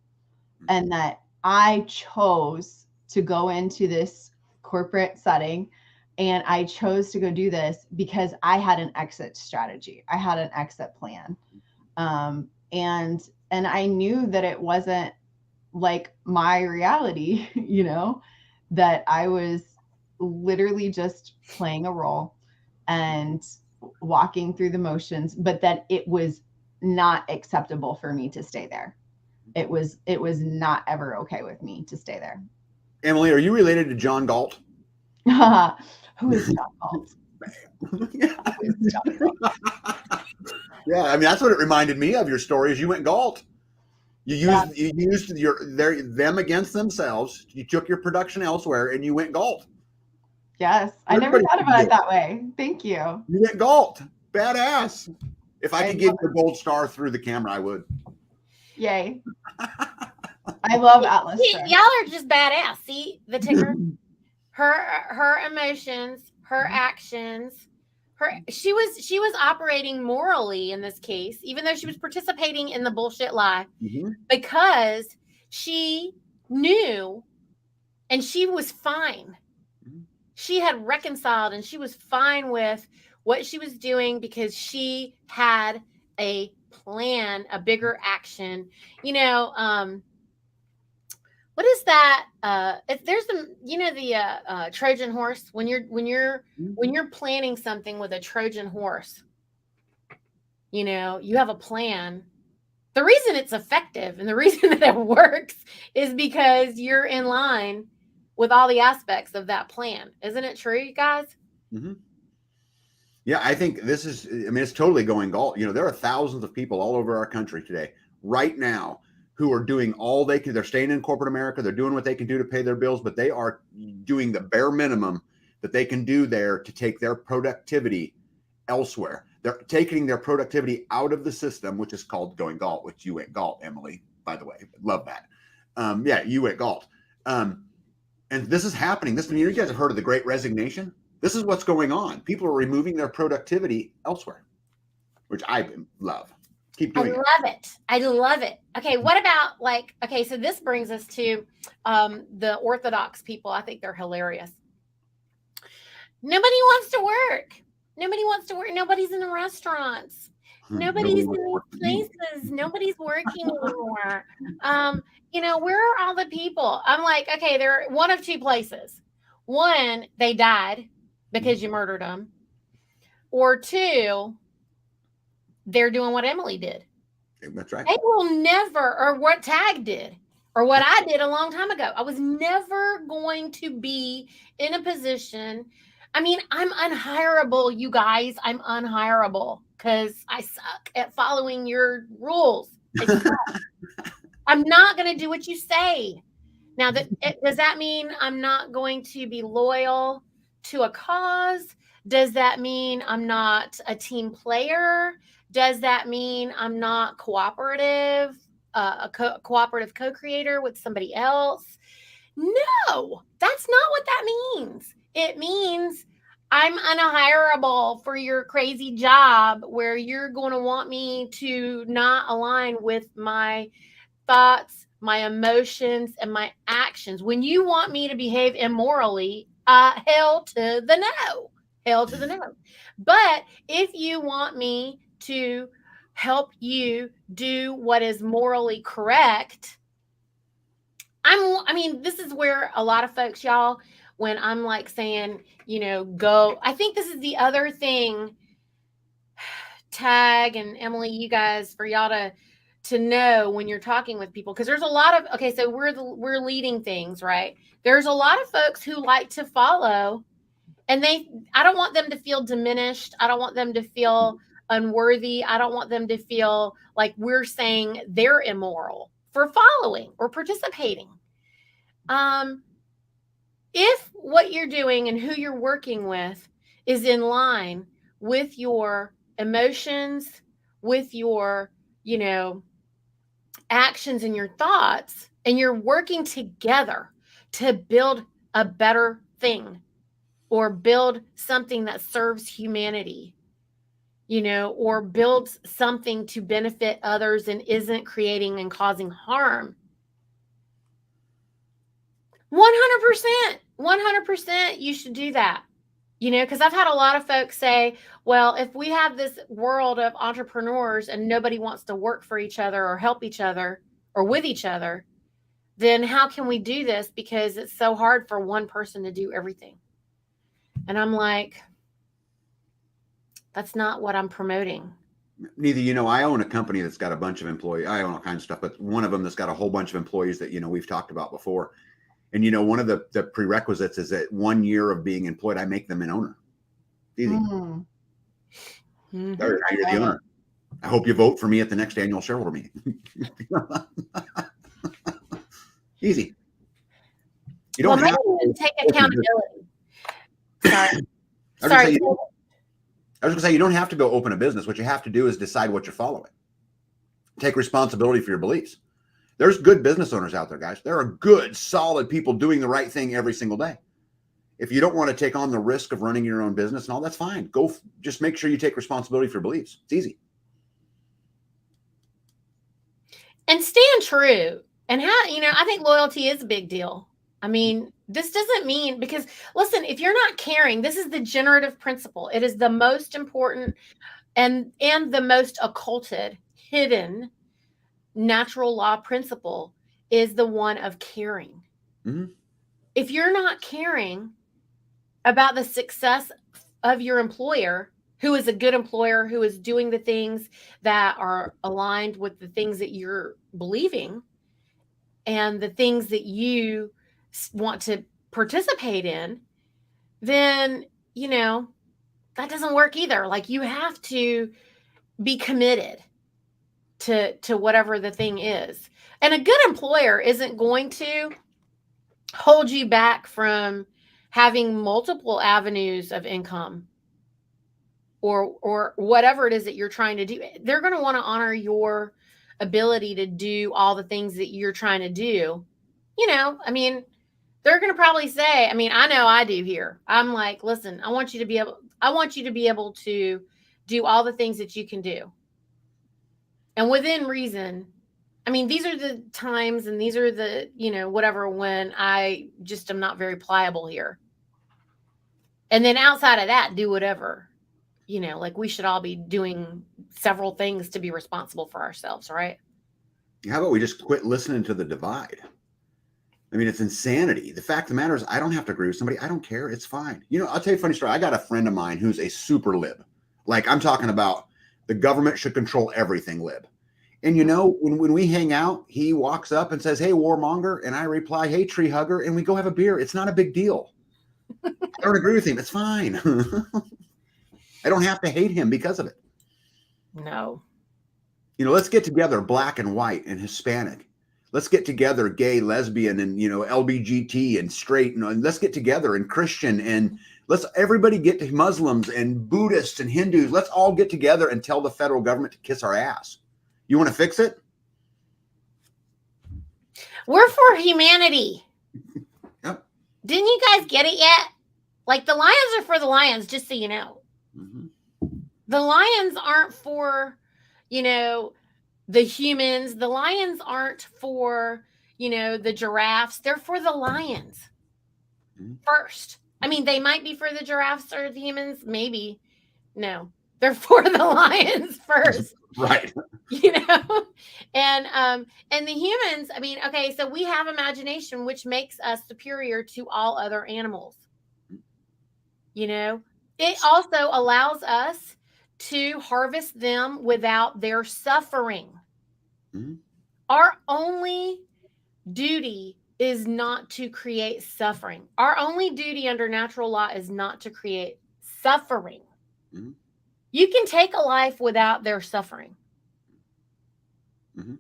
and that I chose to go into this corporate setting, and I chose to go do this because I had an exit strategy. I had an exit plan. And I knew that it wasn't like my reality, that I was literally just playing a role and walking through the motions, but that it was not acceptable for me to stay there. It was not ever okay with me to stay there. Emily, are you related to John Galt? Who is John Galt? Yeah. Who is John Galt? Yeah, I mean that's what it reminded me of. Your story is you went Galt. You used them against themselves. You took your production elsewhere and you went Galt. Yes, I never Everybody thought should about do it it. that way. Thank you. You went Galt. Badass. If I I could give love you a gold star through the camera, I would. Yay. I love Atlas See, Shrimp. y'all are just badass. See the ticker? Her emotions, her actions, she was operating morally in this case, even though she was participating in the bullshit lie, Mhm. because she knew and she was fine. Mhm. She had reconciled and she was fine with what she was doing because she had a plan, a bigger action. What is that? If there's the Trojan horse, when you're planning something with a Trojan horse, you have a plan. The reason it's effective and the reason that it works is because you're in line with all the aspects of that plan. Isn't it true, you guys? Mhm. Yeah, I think this is, I mean, it's totally going Galt. There are thousands of people all over our country today, right now, who are doing all they can. They're staying in corporate America. They're doing what they can do to pay their bills, but they are doing the bare minimum that they can do there to take their productivity elsewhere. They're taking their productivity out of the system, which is called going Galt, which you went Galt, Emily, by the way. Love that. Yeah, you went Galt. And this is happening. You guys have heard of the Great Resignation? This is what's going on. People are removing their productivity elsewhere, which I love. Keep doing it. I love it. Okay, what about so this brings us to the Orthodox people. I think they're hilarious. Nobody wants to work. Nobody wants to work. Nobody's in the restaurants. Nobody's in these places. Nobody's working anymore. where are all the people? I'm like, okay, they're one of two places. One, they died because you murdered them. Or two, they're doing what Emily did. That's right. They will never, or what Tag did, or what I did a long time ago. I was never going to be in a position. I mean, I'm unhireable, you guys. I'm unhireable because I suck at following your rules. I'm not going to do what you say. Now, does that mean I'm not going to be loyal to a cause? Does that mean I'm not a team player? Does that mean I'm not cooperative, cooperative co-creator with somebody else? No, that's not what that means. It means I'm unhirable for your crazy job where you're going to want me to not align with my thoughts, my emotions, and my actions. When you want me to behave immorally, hell to the no. Hell to the no. But if you want me to help you do what is morally correct, I mean, this is where a lot of folks, y'all, when I'm like saying, go, I think this is the other thing, Tag and Emily, you guys, for y'all to know when you're talking with people, because there's a lot of, okay, so we're leading things, right? There's a lot of folks who like to follow, and I don't want them to feel diminished. I don't want them to feel unworthy. I don't want them to feel like we're saying they're immoral for following or participating. If what you're doing and who you're working with is in line with your emotions, with your, actions and your thoughts, and you're working together to build a better thing or build something that serves humanity, or builds something to benefit others and isn't creating and causing harm. 100%, you should do that. Because I've had a lot of folks say, well, if we have this world of entrepreneurs and nobody wants to work for each other or help each other or with each other, then how can we do this? Because it's so hard for one person to do everything. And I'm like, that's not what I'm promoting. Neither, I own a company that's got a bunch of employees. I own all kinds of stuff, but one of them that's got a whole bunch of employees that, we've talked about before. And, one of the prerequisites is that 1 year of being employed, I make them an owner. Easy. Mm-hmm. You're the owner. I hope you vote for me at the next annual shareholder meeting. Easy. You don't have to take accountability. Sorry. I was going to say, you don't have to go open a business. What you have to do is decide what you're following. Take responsibility for your beliefs. There's good business owners out there, guys. There are good, solid people doing the right thing every single day. If you don't want to take on the risk of running your own business and all, that's fine. Just make sure you take responsibility for your beliefs. It's easy. And stand true. And I think loyalty is a big deal. I mean, this doesn't mean, because listen, if you're not caring, this is the generative principle. It is the most important and the most occulted, hidden natural law principle is the one of caring. Mm-hmm. If you're not caring about the success of your employer, who is a good employer, who is doing the things that are aligned with the things that you're believing and the things that you want to participate in, then, that doesn't work either. Like, you have to be committed to whatever the thing is. And a good employer isn't going to hold you back from having multiple avenues of income or whatever it is that you're trying to do. They're going to want to honor your ability to do all the things that you're trying to do. I mean, they're going to probably say, I mean, I know I do here. I'm like, listen, I want you to be able to do all the things that you can do. And within reason. I mean, these are the times and these are the, whatever, when I just am not very pliable here. And then outside of that, do whatever, like we should all be doing several things to be responsible for ourselves, right? How about we just quit listening to the divide? I mean, it's insanity. The fact of the matter is, I don't have to agree with somebody. I don't care. It's fine. You know, I'll tell you a funny story. I got a friend of mine who's a super lib. Like, I'm talking about the government should control everything lib. And, you know, when we hang out, he walks up and says, hey, warmonger. And I reply, hey, tree hugger. And we go have a beer. It's not a big deal. I don't agree with him. It's fine. I don't have to hate him because of it. No. You know, let's get together, black and white and Hispanic. Let's get together, gay, lesbian, and, you know, LBGT and straight. And let's get together and Christian, and let's everybody get to Muslims and Buddhists and Hindus. Let's all get together and tell the federal government to kiss our ass. You want to fix it? We're for humanity. Yep. Didn't you guys get it yet? Like, the lions are for the lions, just so you know. Mm-hmm. The lions aren't for, you know, the humans. The lions aren't for, you know, the giraffes. They're for the lions first. I mean, they might be for the giraffes or the humans. Maybe. No, they're for the lions first. Right. You know, and the humans, I mean, okay, so we have imagination, which makes us superior to all other animals. You know, it also allows us to harvest them without their suffering. Mm-hmm. Our only duty is not to create suffering. Our only duty under natural law is not to create suffering. Mm-hmm. You can take a life without their suffering. Mm-hmm.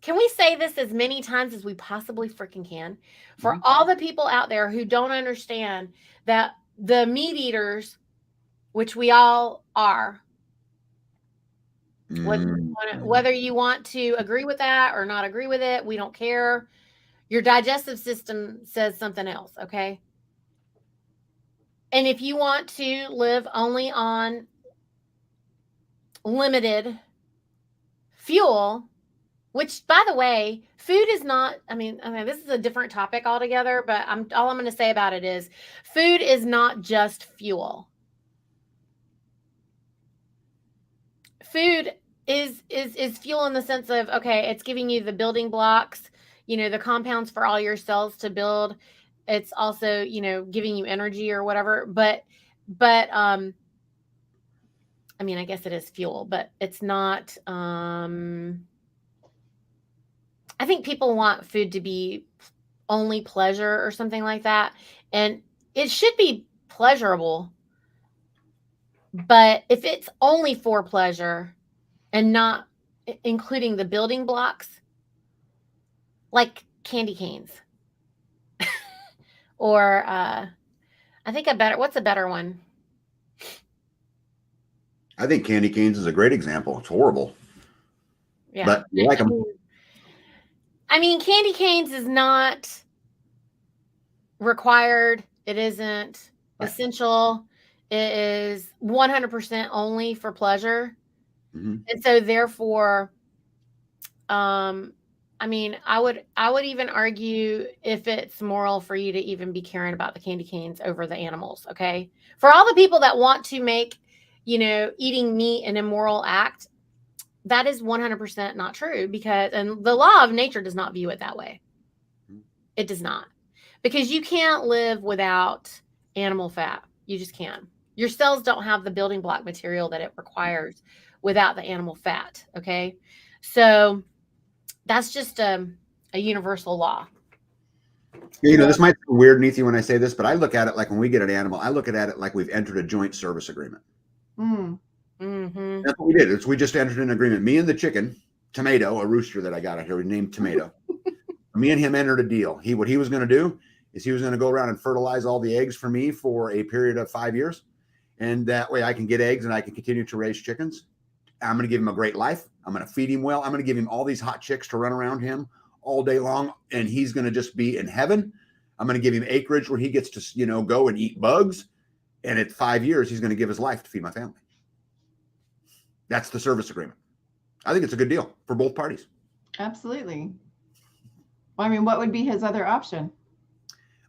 Can we say this as many times as we possibly freaking can? For all the people out there who don't understand that the meat eaters, which we all are, whether you want to agree with that or not agree with it, we don't care. Your digestive system says something else, okay? And if you want to live only on limited fuel, which, by the way, food is not, I mean, this is a different topic altogether, but all I'm going to say about it is food is not just fuel. Food is fuel in the sense of, okay, it's giving you the building blocks, you know, the compounds for all your cells to build. It's also, you know, giving you energy or whatever, but I mean, I guess it is fuel, but it's not, I think people want food to be only pleasure or something like that. And it should be pleasurable. But if it's only for pleasure and not including the building blocks, like candy canes, or I think what's a better one? I think candy canes is a great example. It's horrible. Yeah. But you like them. I mean, candy canes is not required. It isn't essential. It is 100% only for pleasure. Mm-hmm. And so therefore, I mean, I would even argue if it's moral for you to even be caring about the candy canes over the animals. Okay. For all the people that want to make, you know, eating meat an immoral act, that is 100% not true, because, and the law of nature does not view it that way. It does not, because you can't live without animal fat. You just can't. Your cells don't have the building block material that it requires without the animal fat. Okay. So that's just a universal law. You know, this might be weird, Neethi, when I say this, but I look at it like when we get an animal, I look at it like we've entered a joint service agreement. Mm-hmm. That's what we did. We just entered an agreement. Me and the chicken, Tomato, a rooster that I got out here, we named Tomato. Me and him entered a deal. What he was going to do is he was going to go around and fertilize all the eggs for me for a period of 5 years. And that way I can get eggs and I can continue to raise chickens. I'm going to give him a great life. I'm going to feed him well. I'm going to give him all these hot chicks to run around him all day long. And he's going to just be in heaven. I'm going to give him acreage where he gets to, you know, go and eat bugs. And at 5 years, he's going to give his life to feed my family. That's the service agreement. I think it's a good deal for both parties. Absolutely. Well, I mean, what would be his other option?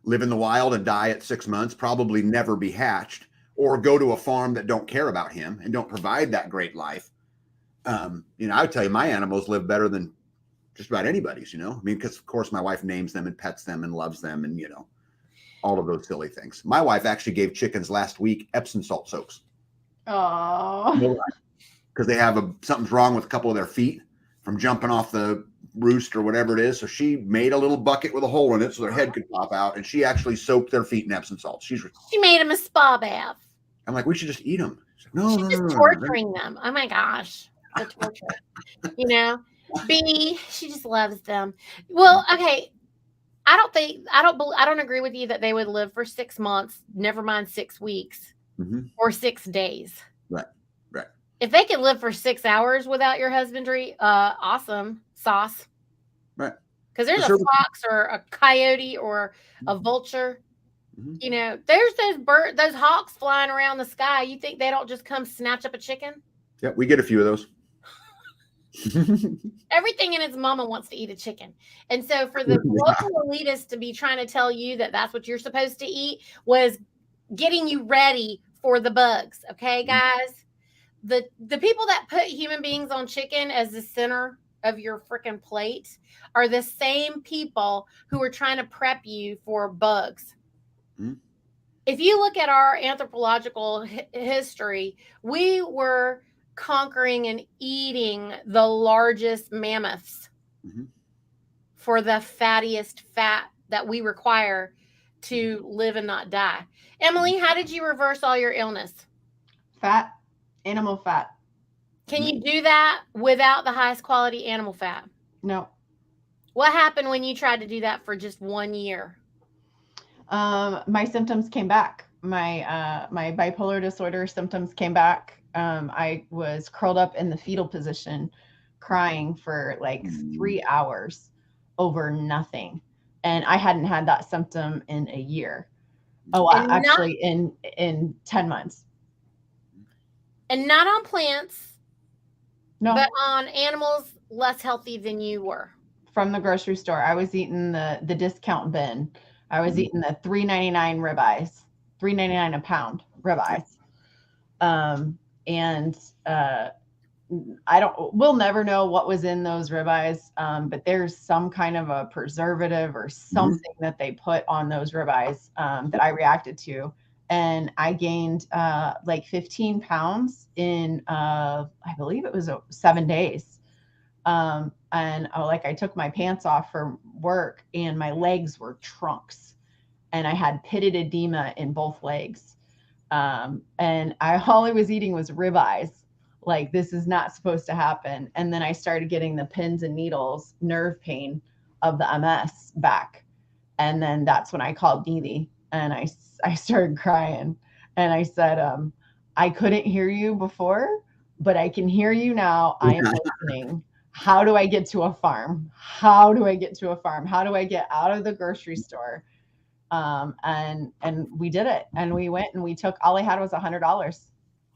Live in the wild and die at 6 months, probably never be hatched, or go to a farm that don't care about him and don't provide that great life. You know, I would tell you my animals live better than just about anybody's, you know. I mean, because of course my wife names them and pets them and loves them, and you know, all of those silly things. My wife actually gave chickens last week Epsom salt soaks. Oh. Because they have something's wrong with a couple of their feet from jumping off the roost or whatever it is. So she made a little bucket with a hole in it so their head could pop out, and she actually soaked their feet in Epsom salt. She made them a spa bath. I'm like, we should just eat them. Like, no, She's torturing them. Oh my gosh, the torture. You know, B, she just loves them. Well, okay. I don't agree with you that they would live for 6 months, never mind 6 weeks or 6 days. Right. If they could live for 6 hours without your husbandry, awesome sauce. Right. Because there's a fox or a coyote or a vulture. You know, there's those hawks flying around the sky. You think they don't just come snatch up a chicken? Yeah, we get a few of those. Everything in its mama wants to eat a chicken. And so for the local elitists to be trying to tell you that that's what you're supposed to eat was getting you ready for the bugs. Okay, guys? The people that put human beings on chicken as the center of your freaking plate are the same people who are trying to prep you for bugs. If you look at our anthropological history, we were conquering and eating the largest mammoths for the fattiest fat that we require to live and not die. Emily, how did you reverse all your illness? Fat, animal fat. Can you do that without the highest quality animal fat? No. What happened when you tried to do that for just 1 year? My symptoms came back. My bipolar disorder symptoms came back. I was curled up in the fetal position, crying for like 3 hours over nothing. And I hadn't had that symptom in a year. Oh, actually in 10 months. And not on plants, no, but on animals less healthy than you were. From the grocery store. I was eating the discount bin. I was eating the $3.99 ribeyes, $3.99 a pound ribeyes. We'll never know what was in those ribeyes, but there's some kind of a preservative or something that they put on those ribeyes that I reacted to. And I gained like 15 pounds in, I believe it was 7 days. I took my pants off for work and my legs were trunks and I had pitted edema in both legs. And all I was eating was ribeyes. Like, this is not supposed to happen. And then I started getting the pins and needles, nerve pain of the MS back. And then that's when I called Neely and I started crying and I said, I couldn't hear you before, but I can hear you now. I am listening. How do I get to a farm? How do I get to a farm? How do I get out of the grocery store? And we did it. And we went and we took, all I had was $100.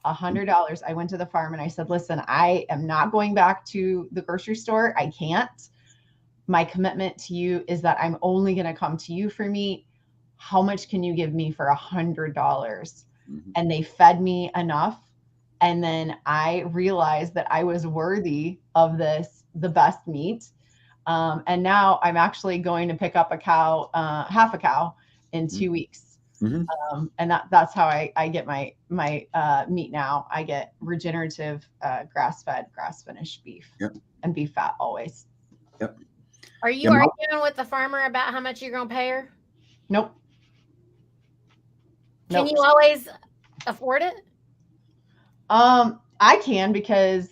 $100. I went to the farm and I said, listen, I am not going back to the grocery store. I can't. My commitment to you is that I'm only going to come to you for meat. How much can you give me for $100? And they fed me enough. And then I realized that I was worthy of the best meat. And now I'm actually going to pick up a cow, half a cow in 2 weeks. And that's how I get my meat now. I get regenerative, grass-fed, grass-finished beef and beef fat always. Yep. Are you arguing with the farmer about how much you're going to pay her? Nope. Can you always afford it? I can, because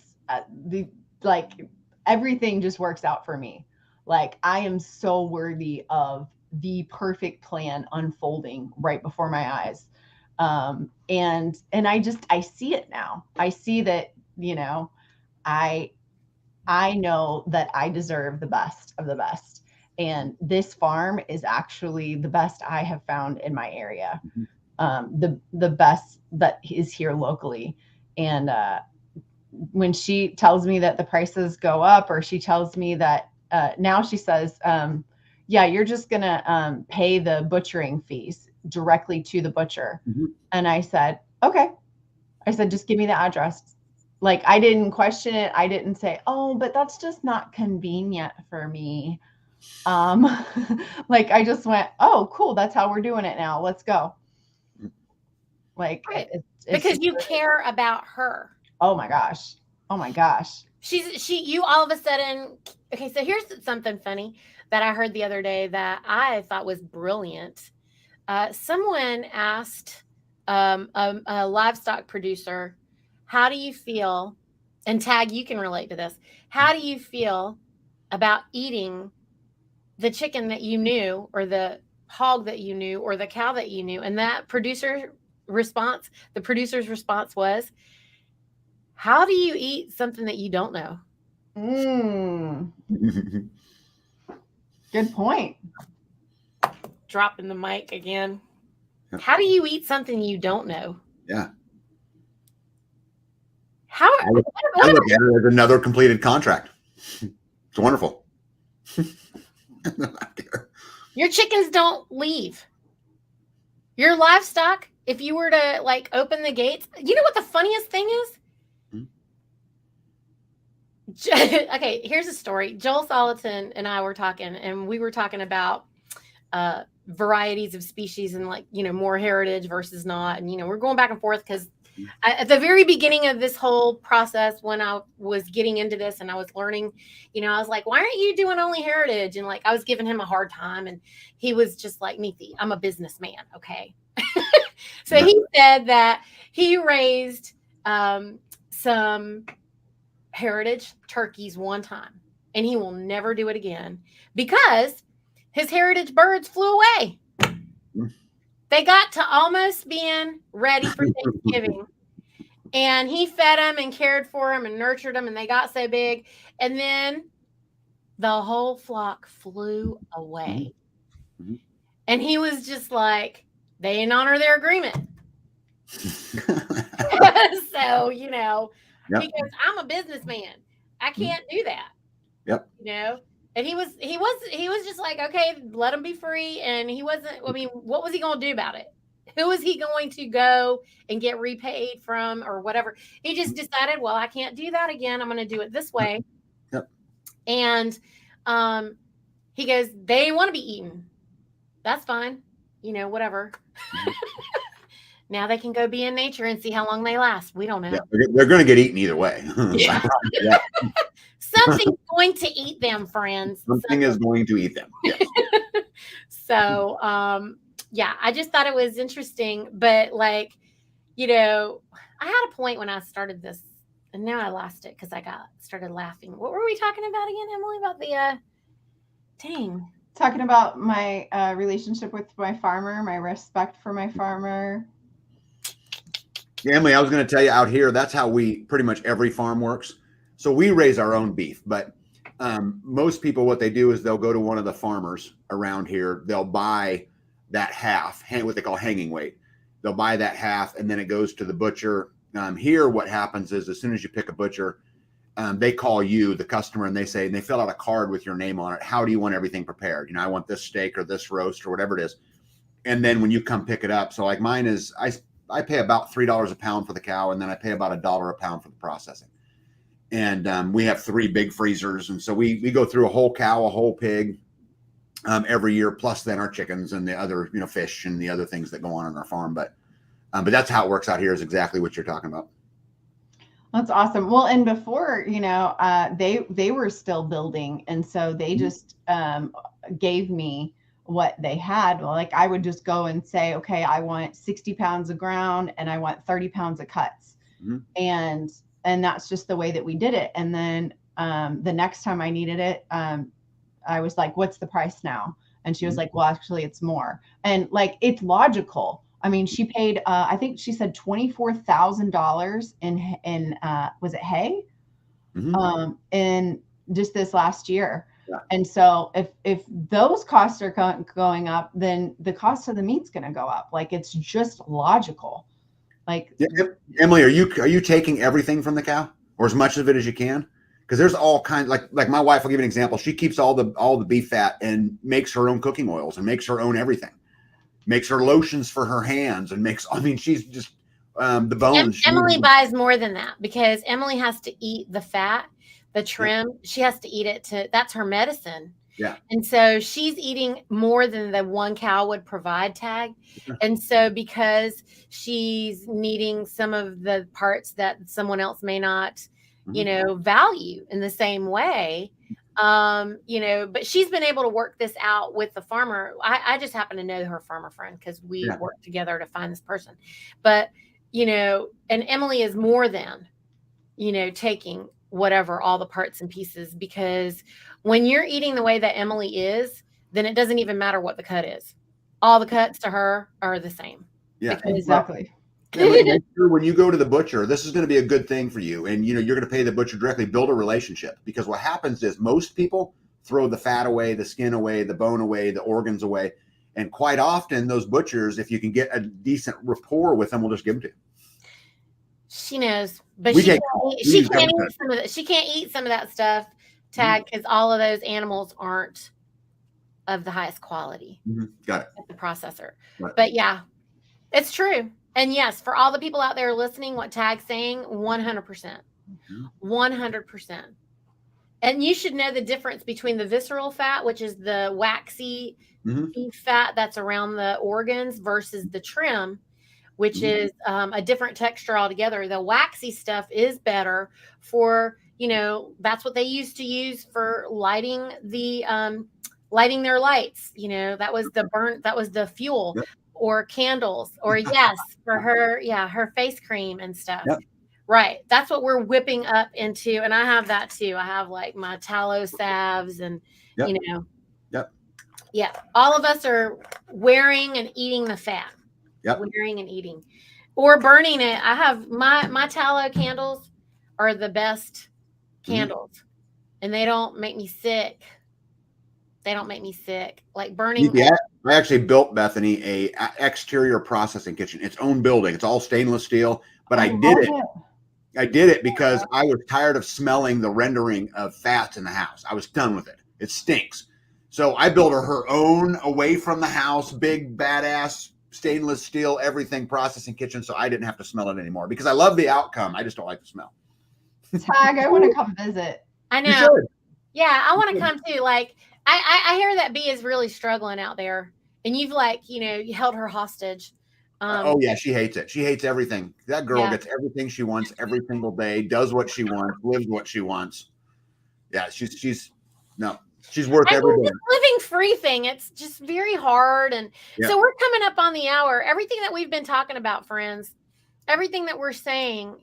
everything just works out for me. Like, I am so worthy of the perfect plan unfolding right before my eyes. And I see it now. I see that, I know that I deserve the best of the best. And this farm is actually the best I have found in my area. The best that is here locally. And when she tells me that the prices go up, or she tells me that now she says, yeah, you're just going to pay the butchering fees directly to the butcher. And I said, okay. I said, just give me the address. like, I didn't question it. I didn't say, oh, but that's just not convenient for me. Like, I just went, oh, cool. That's how we're doing it now. Let's go. Like, Right. it's Because you care about her. oh my gosh. Oh my gosh. You all of a sudden, okay, so here's something funny that I heard the other day that I thought was brilliant. Someone asked a livestock producer, how do you feel, and Tag, you can relate to this, how do you feel about eating the chicken that you knew, or the hog that you knew, or the cow that you knew? And the producer's response was, how do you eat something that you don't know? Good point. Dropping the mic again. How do you eat something you don't know? Yeah. I look at it as another completed contract. It's wonderful. Your chickens don't leave. Your livestock, if you were to like open the gates, you know what the funniest thing is? Okay, here's a story. Joel Soliton and I were talking, and we were talking about varieties of species and, like, you know, more heritage versus not. And, you know, we're going back and forth because at the very beginning of this whole process, when I was getting into this and I was learning, you know, I was like, why aren't you doing only heritage? And like, I was giving him a hard time, and he was just like, Neethi, I'm a businessman. Okay. So he said that he raised some heritage turkeys one time, and he will never do it again because his heritage birds flew away. They got to almost being ready for Thanksgiving, and he fed them and cared for them and nurtured them, and they got so big, and then the whole flock flew away. And he was just like, they didn't honor their agreement. So, you know, because I'm a businessman, I can't do that. Yep. You know, and he was just like, okay, let him be free. And he wasn't, I mean, what was he going to do about it? Who was he going to go and get repaid from or whatever? He just decided, well, I can't do that again. I'm going to do it this way. Yep. And he goes, they didn't want to be eaten. That's fine. You know, whatever. Now they can go be in nature and see how long they last. We don't know. Yeah, they're going to get eaten either way. Yeah. Something's going to eat them, friends. Something is going to eat them. Yes. So, yeah, I just thought it was interesting. But, like, you know, I had a point when I started this, and now I lost it because I started laughing. What were we talking about again, Emily? About the dang. Talking about my relationship with my farmer, my respect for my farmer. Yeah, Emily, I was going to tell you, out here, that's how pretty much every farm works. So we raise our own beef, but most people, what they do is they'll go to one of the farmers around here. They'll buy that half, what they call hanging weight. They'll buy that half, and then it goes to the butcher. Here, what happens is, as soon as you pick a butcher, they call you, the customer, and they fill out a card with your name on it. How do you want everything prepared? You know, I want this steak or this roast or whatever it is. And then when you come pick it up, so like mine is, I pay about $3 a pound for the cow, and then I pay about $1 a pound for the processing. And we have 3 big freezers, and so we go through a whole cow, a whole pig every year, plus then our chickens and the other, you know, fish and the other things that go on our farm. But that's how it works out here, is exactly what you're talking about. That's awesome. Well, and before, you know, they were still building, and so they just gave me what they had. Like, I would just go and say, okay, I want 60 pounds of ground and I want 30 pounds of cuts. And that's just the way that we did it. And then the next time I needed it, I was like, what's the price now? And she was like, well, actually it's more. And like, it's logical. I mean, she paid, I think she said $24,000 in was it hay? In just this last year. Yeah. And so if those costs are going up, then the cost of the meat's going to go up. Like, it's just logical. Like, Emily, are you taking everything from the cow, or as much of it as you can? Because there's all kinds, like my wife, I'll give you an example. She keeps all the beef fat and makes her own cooking oils and makes her own everything, makes her lotions for her hands, and she's just the bones. Emily buys more than that because Emily has to eat the fat, the trim. Yeah. She has to eat it that's her medicine. Yeah. And so she's eating more than the one cow would provide, Tag. And so because she's needing some of the parts that someone else may not, value in the same way, but she's been able to work this out with the farmer. I just happen to know her farmer friend because we worked together to find this person. But, and Emily is more than, taking whatever, all the parts and pieces, because when you're eating the way that Emily is, then it doesn't even matter what the cut is. All the cuts to her are the same. Yeah, exactly. When you go to the butcher, this is going to be a good thing for you. And, you're going to pay the butcher directly, build a relationship, because what happens is most people throw the fat away, the skin away, the bone away, the organs away. And quite often those butchers, if you can get a decent rapport with them, will just give them to you. She knows, but she can't eat some of that stuff, Tag, because all of those animals aren't of the highest quality. Got it. At the processor. Right. But yeah, it's true. And yes, for all the people out there listening, what Tag's saying, 100%. 100%. And you should know the difference between the visceral fat, which is the waxy beef fat that's around the organs, versus the trim, which is a different texture altogether. The waxy stuff is better for, that's what they used to use for lighting their lights. That was the fuel. Yep. Or candles, or for her face cream and stuff. Yep. Right. That's what we're whipping up into. And I have that too. I have like my tallow salves and, Yep. Yeah. All of us are wearing and eating the fat. Yep. Wearing and eating or burning it. I have my tallow candles are the best candles and they don't make me sick. They don't make me sick. Like burning. Yeah, I actually built Bethany a exterior processing kitchen, its own building. It's all stainless steel, but I did it because I was tired of smelling the rendering of fats in the house. I was done with it. It stinks. So I built her own away from the house, big badass stainless steel, everything processing kitchen. So I didn't have to smell it anymore because I love the outcome. I just don't like the smell. Tag, I want to come visit. I know. Yeah, I want to come too. Like, I hear that B is really struggling out there, and you've you held her hostage. Oh yeah, she hates it. She hates everything. That girl gets everything she wants every single day, does what she wants, lives what she wants. Yeah, she's worth every day. This living free thing, it's just very hard. And so we're coming up on the hour. Everything that we've been talking about, friends, everything that we're saying,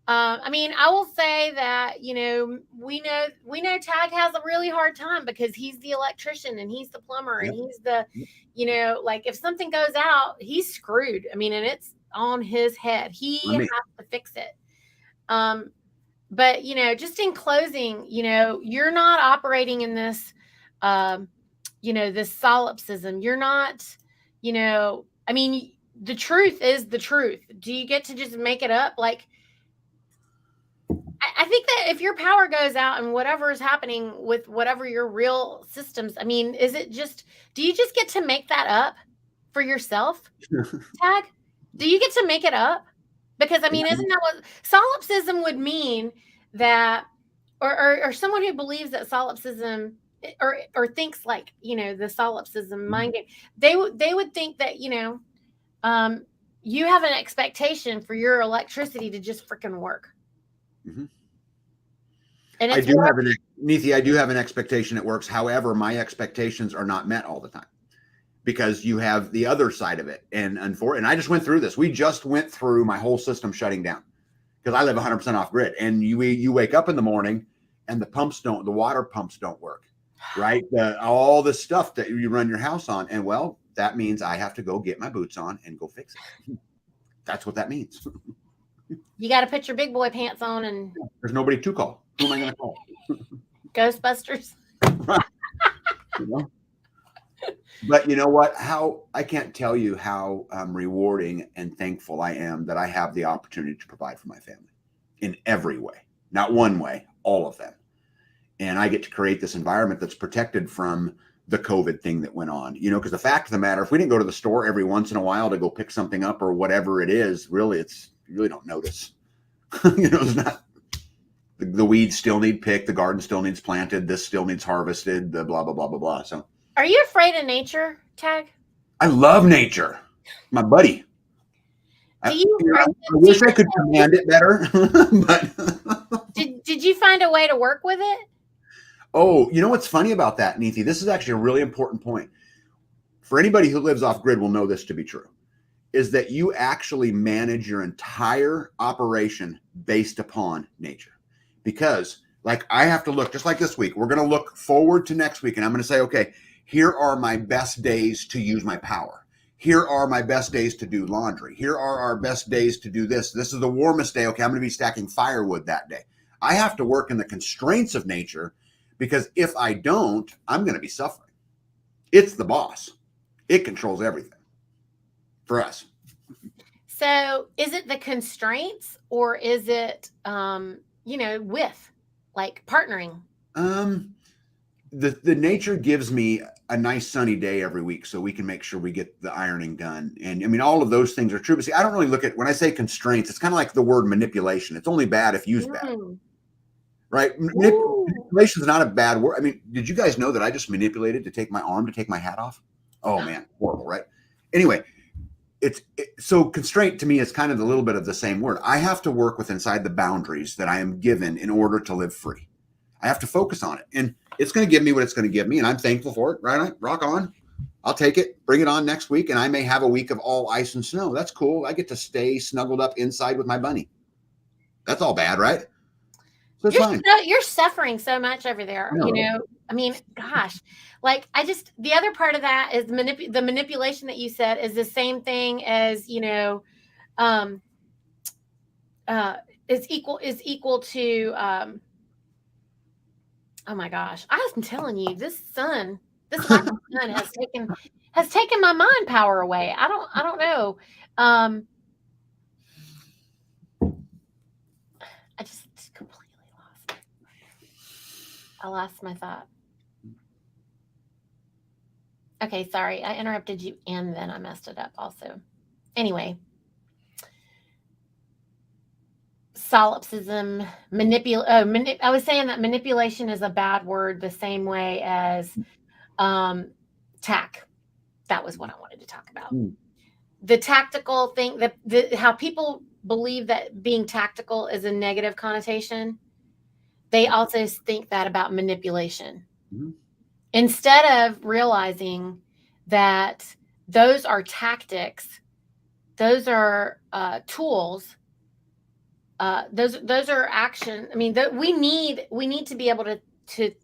I will say that, we know Tag has a really hard time because he's the electrician and he's the plumber and he's the, if something goes out, he's screwed. I mean, and it's on his head. He has to fix it. But, just in closing, you're not operating in this, this solipsism. You're not, the truth is the truth. Do you get to just make it up? Like, I think that if your power goes out and whatever is happening with whatever your real systems, do you just get to make that up for yourself, Tag? Do you get to make it up? Because, isn't that what solipsism would mean? That, or someone who believes that solipsism or thinks like, the solipsism mind game, they would think that, you have an expectation for your electricity to just freaking work. Mm-hmm. And I do have an expectation it works. However, my expectations are not met all the time because you have the other side of it. And I just went through this. We just went through my whole system shutting down because I live 100% off grid. And you wake up in the morning and the water pumps don't work, right? All the stuff that you run your house on. And well, that means I have to go get my boots on and go fix it. That's what that means. You got to put your big boy pants on and there's nobody to call. Who am I going to call? Ghostbusters. But you know what? I can't tell you how rewarding and thankful I am that I have the opportunity to provide for my family in every way, not one way, all of them. And I get to create this environment that's protected from the COVID thing that went on, you know, because the fact of the matter, if we didn't go to the store every once in a while to go pick something up or whatever it is, really, you really don't notice. You know, it's not, the weeds still need picked, the garden still needs planted, this still needs harvested, the blah, blah, blah, blah, blah. So Are you afraid of nature, Tag? I love nature. My buddy. I wish I could command it better, but did you find a way to work with it? Oh, you know what's funny about that, Neethi? This is actually a really important point. For anybody who lives off grid will know this to be true, is that you actually manage your entire operation based upon nature. Because like I have to look, just like this week, we're going to look forward to next week and I'm going to say, okay, here are my best days to use my power. Here are my best days to do laundry. Here are our best days to do this. This is the warmest day. Okay, I'm going to be stacking firewood that day. I have to work in the constraints of nature, because if I don't, I'm going to be suffering. It's the boss. It controls everything for us. So is it the constraints or is it, with like partnering? The nature gives me a nice sunny day every week so we can make sure we get the ironing done. And I mean, all of those things are true. But see, I don't really look at, when I say constraints, it's kind of like the word manipulation. It's only bad if used bad. Right? Manipulation is not a bad word. I mean, did you guys know that I just manipulated to take my arm to take my hat off? Oh man, horrible, right? Anyway, so constraint to me is kind of a little bit of the same word. I have to work with inside the boundaries that I am given in order to live free. I have to focus on it, and it's going to give me what it's going to give me, and I'm thankful for it. Right? Rock on. I'll take it. Bring it on next week, and I may have a week of all ice and snow. That's cool. I get to stay snuggled up inside with my bunny. That's all bad, right? So you're suffering so much over there. No. You know, I mean, gosh, like the other part of that is the manipulation that you said is the same thing as, is equal to, oh my gosh, I'm telling you, this sun has taken my mind power away. I don't know. I just completely I lost my thought. Okay, sorry. I interrupted you and then I messed it up also. Anyway. Solipsism, I was saying that manipulation is a bad word the same way as tack. That was what I wanted to talk about. The tactical thing, how people believe that being tactical is a negative connotation. They also think that about manipulation. Mm-hmm. Instead of realizing that those are tactics, those are tools, those are action. I mean, we need to be able to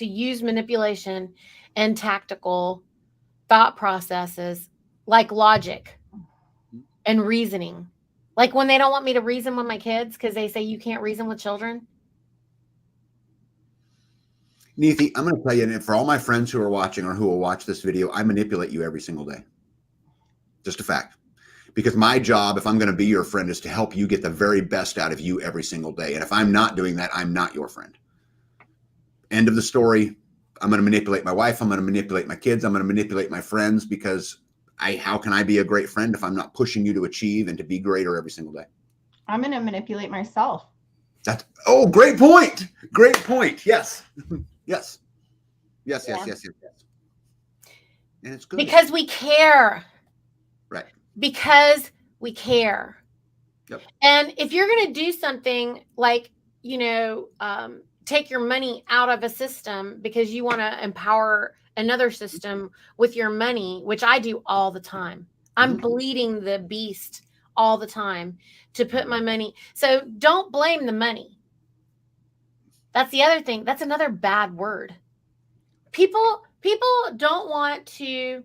use manipulation and tactical thought processes like logic and reasoning. Like when they don't want me to reason with my kids because they say you can't reason with children. Neethi, I'm going to tell you, and for all my friends who are watching or who will watch this video, I manipulate you every single day. Just a fact. Because my job, if I'm going to be your friend, is to help you get the very best out of you every single day. And if I'm not doing that, I'm not your friend. End of the story. I'm going to manipulate my wife. I'm going to manipulate my kids. I'm going to manipulate my friends because how can I be a great friend if I'm not pushing you to achieve and to be greater every single day? I'm going to manipulate myself. Great point. Great point. Yes. Yes. Yes. And it's good. Because we care. Right. Because we care. Yep. And if you're going to do something like, take your money out of a system because you want to empower another system with your money, which I do all the time. I'm bleeding the beast all the time to put my money. So don't blame the money. That's the other thing. That's another bad word. People don't want to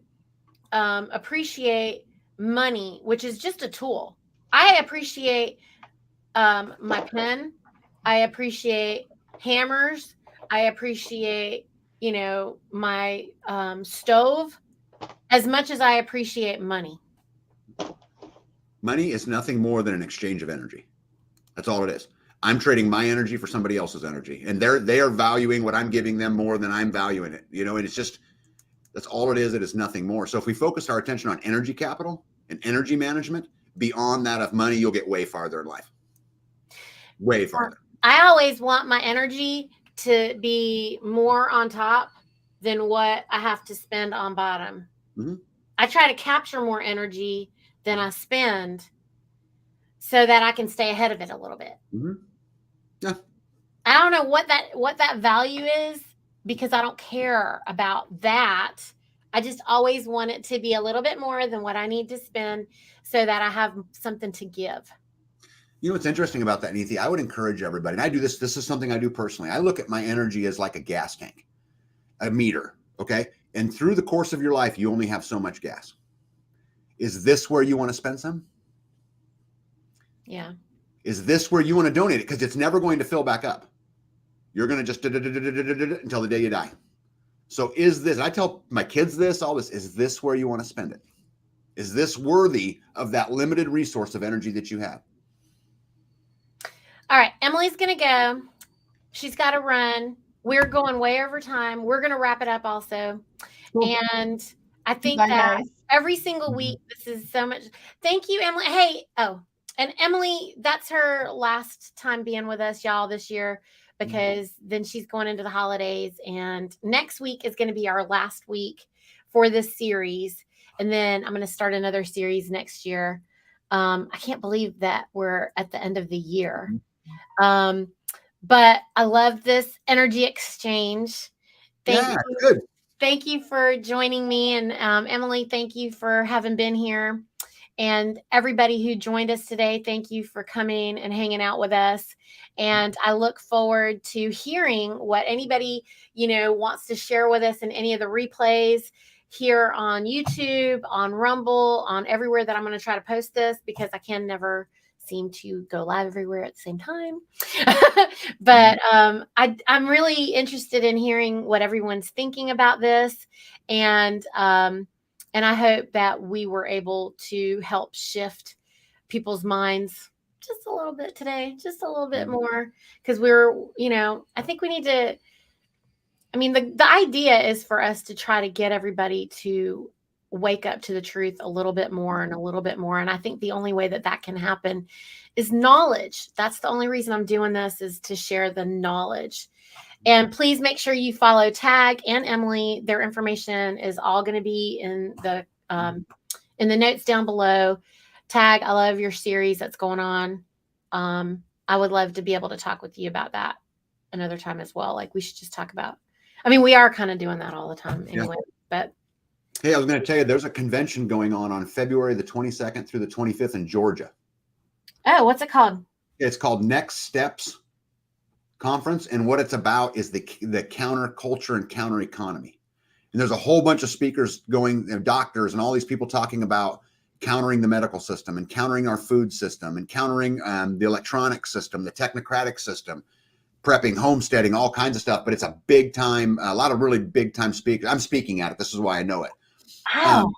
appreciate money, which is just a tool. I appreciate my pen. I appreciate hammers. I appreciate, my stove as much as I appreciate money. Money is nothing more than an exchange of energy. That's all it is. I'm trading my energy for somebody else's energy, and they are valuing what I'm giving them more than I'm valuing it. And it's just That's all it is. It is nothing more. So if we focus our attention on energy capital and energy management, beyond that of money, you'll get way farther in life. Way farther. I always want my energy to be more on top than what I have to spend on bottom. Mm-hmm. I try to capture more energy than I spend so that I can stay ahead of it a little bit. Mm-hmm. Yeah. I don't know what that value is, because I don't care about that. I just always want it to be a little bit more than what I need to spend so that I have something to give. You know what's interesting about that, Neethi? I would encourage everybody, and I do this. This is something I do personally. I look at my energy as like a gas tank, a meter. Okay. And through the course of your life, you only have so much gas. Is this where you want to spend some? Yeah. Is this where you want to donate it? Because it's never going to fill back up. You're going to just until the day you die. So is this, I tell my kids this, all this, is this where you want to spend it? Is this worthy of that limited resource of energy that you have? All right. Emily's going to go. She's got to run. We're going way over time. We're going to wrap it up also. Cool. And I think Bye, that guys. every single week, this is so much. Thank you, Emily. Hey, and Emily, that's her last time being with us, y'all, this year, because then she's going into the holidays. And next week is going to be our last week for this series. And then I'm going to start another series next year. I can't believe that we're at the end of the year. But I love this energy exchange. Thank you. Good. Thank you for joining me. And Emily, thank you for having been here. And everybody who joined us today, thank you for coming and hanging out with us. And I look forward to hearing what anybody, wants to share with us in any of the replays here on YouTube, on Rumble, on everywhere that I'm going to try to post this, because I can never seem to go live everywhere at the same time. But I'm really interested in hearing what everyone's thinking about this. And I hope that we were able to help shift people's minds just a little bit today, just a little bit more, because I think we need to, the idea is for us to try to get everybody to wake up to the truth a little bit more and a little bit more. And I think the only way that can happen is knowledge. That's the only reason I'm doing this, is to share the knowledge. And please make sure you follow Tag and Emily. Their information is all going to be in the notes down below. Tag, I love your series that's going on. I would love to be able to talk with you about that another time as well. Like, we should just talk about, we are kind of doing that all the time anyway, but. Hey, I was going to tell you, there's a convention going on February the 22nd through the 25th in Georgia. Oh, what's it called? It's called Next Steps Conference. And what it's about is the counterculture and counter economy. And there's a whole bunch of speakers going, doctors and all these people talking about countering the medical system and countering our food system and countering the electronic system, the technocratic system, prepping, homesteading, all kinds of stuff. But it's a big time, a lot of really big time speakers. I'm speaking at it. This is why I know it. Wow.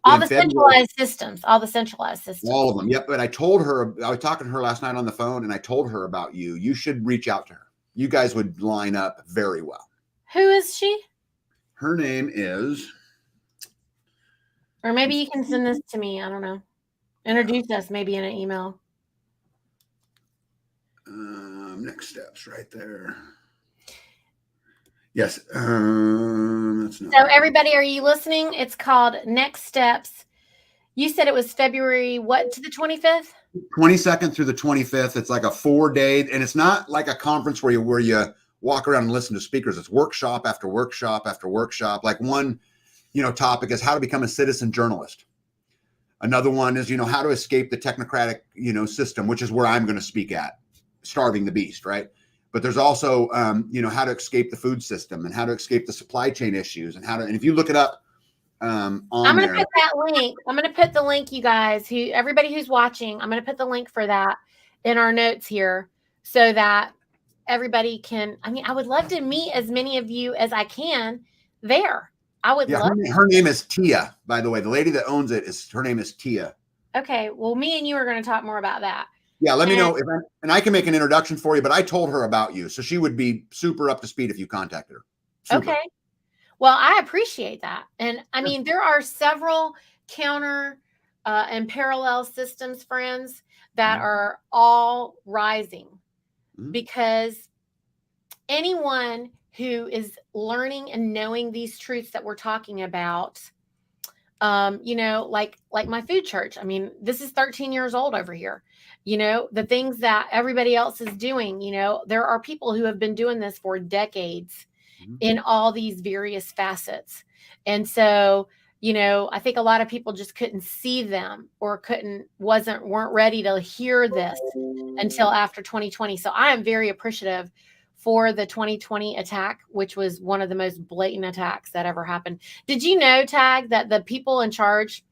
All the centralized systems. All of them. Yep. But I told her, I was talking to her last night on the phone, and I told her about you. You should reach out to her. You guys would line up very well. Who is she? Her name is. Or maybe you can send this to me. I don't know. Introduce us maybe in an email. Next Steps right there. Yes. That's not. So everybody, are you listening? It's called Next Steps. You said it was February, what, to the 25th? 22nd through the 25th. It's like a 4-day, and it's not like a conference where you walk around and listen to speakers. It's workshop after workshop after workshop. Like one, topic is how to become a citizen journalist. Another one is, how to escape the technocratic, system, which is where I'm going to speak at, starving the beast, right? But there's also, how to escape the food system and how to escape the supply chain issues and and if you look it up I'm going to put that link. I'm going to put the link, you guys, everybody who's watching, I'm going to put the link for that in our notes here so that everybody can, I would love to meet as many of you as I can there. I would love her name is Tia, by the way. The lady that owns it, her name is Tia. Okay. Well, me and you are going to talk more about that. Yeah, let me know and I can make an introduction for you, but I told her about you. So she would be super up to speed if you contacted her. Super. Okay. Well, I appreciate that. And I mean, there are several counter and parallel systems, friends, that are all rising because anyone who is learning and knowing these truths that we're talking about, like my food church. I mean, this is 13 years old over here. The things that everybody else is doing, there are people who have been doing this for decades in all these various facets. And so, I think a lot of people just couldn't see them or weren't ready to hear this until after 2020. So I am very appreciative for the 2020 attack, which was one of the most blatant attacks that ever happened. Did you know, Tag, that the people in charge,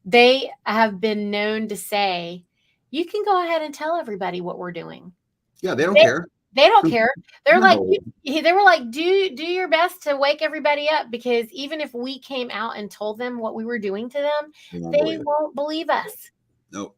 they have been known to say, you can go ahead and tell everybody what we're doing. Yeah, they don't care. They don't care. They're No. they were like, do your best to wake everybody up, because even if we came out and told them what we were doing to them, they won't believe us. Nope.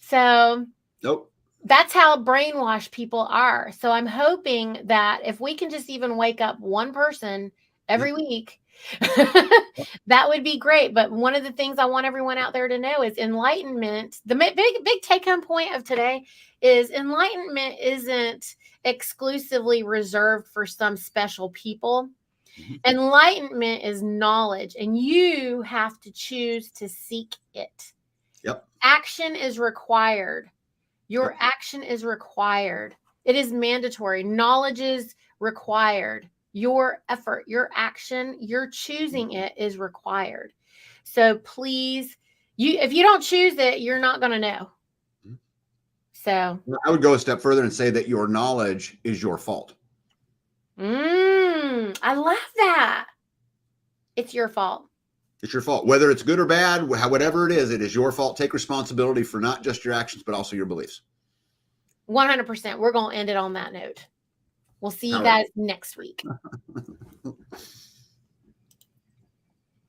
So nope. That's how brainwashed people are. So I'm hoping that if we can just even wake up one person every week, that would be great. But one of the things I want everyone out there to know is enlightenment. The big take home point of today is enlightenment isn't exclusively reserved for some special people. Enlightenment is knowledge, and you have to choose to seek it. Yep. Action is required. Your action is required. It is mandatory. Knowledge is required. Your effort, your action, your choosing it is required. So please, if you don't choose it, you're not going to know. So I would go a step further and say that your knowledge is your fault. I love that. It's your fault. It's your fault. Whether it's good or bad, whatever it is your fault. Take responsibility for not just your actions, but also your beliefs. 100%. We're going to end it on that note. We'll see you guys next week.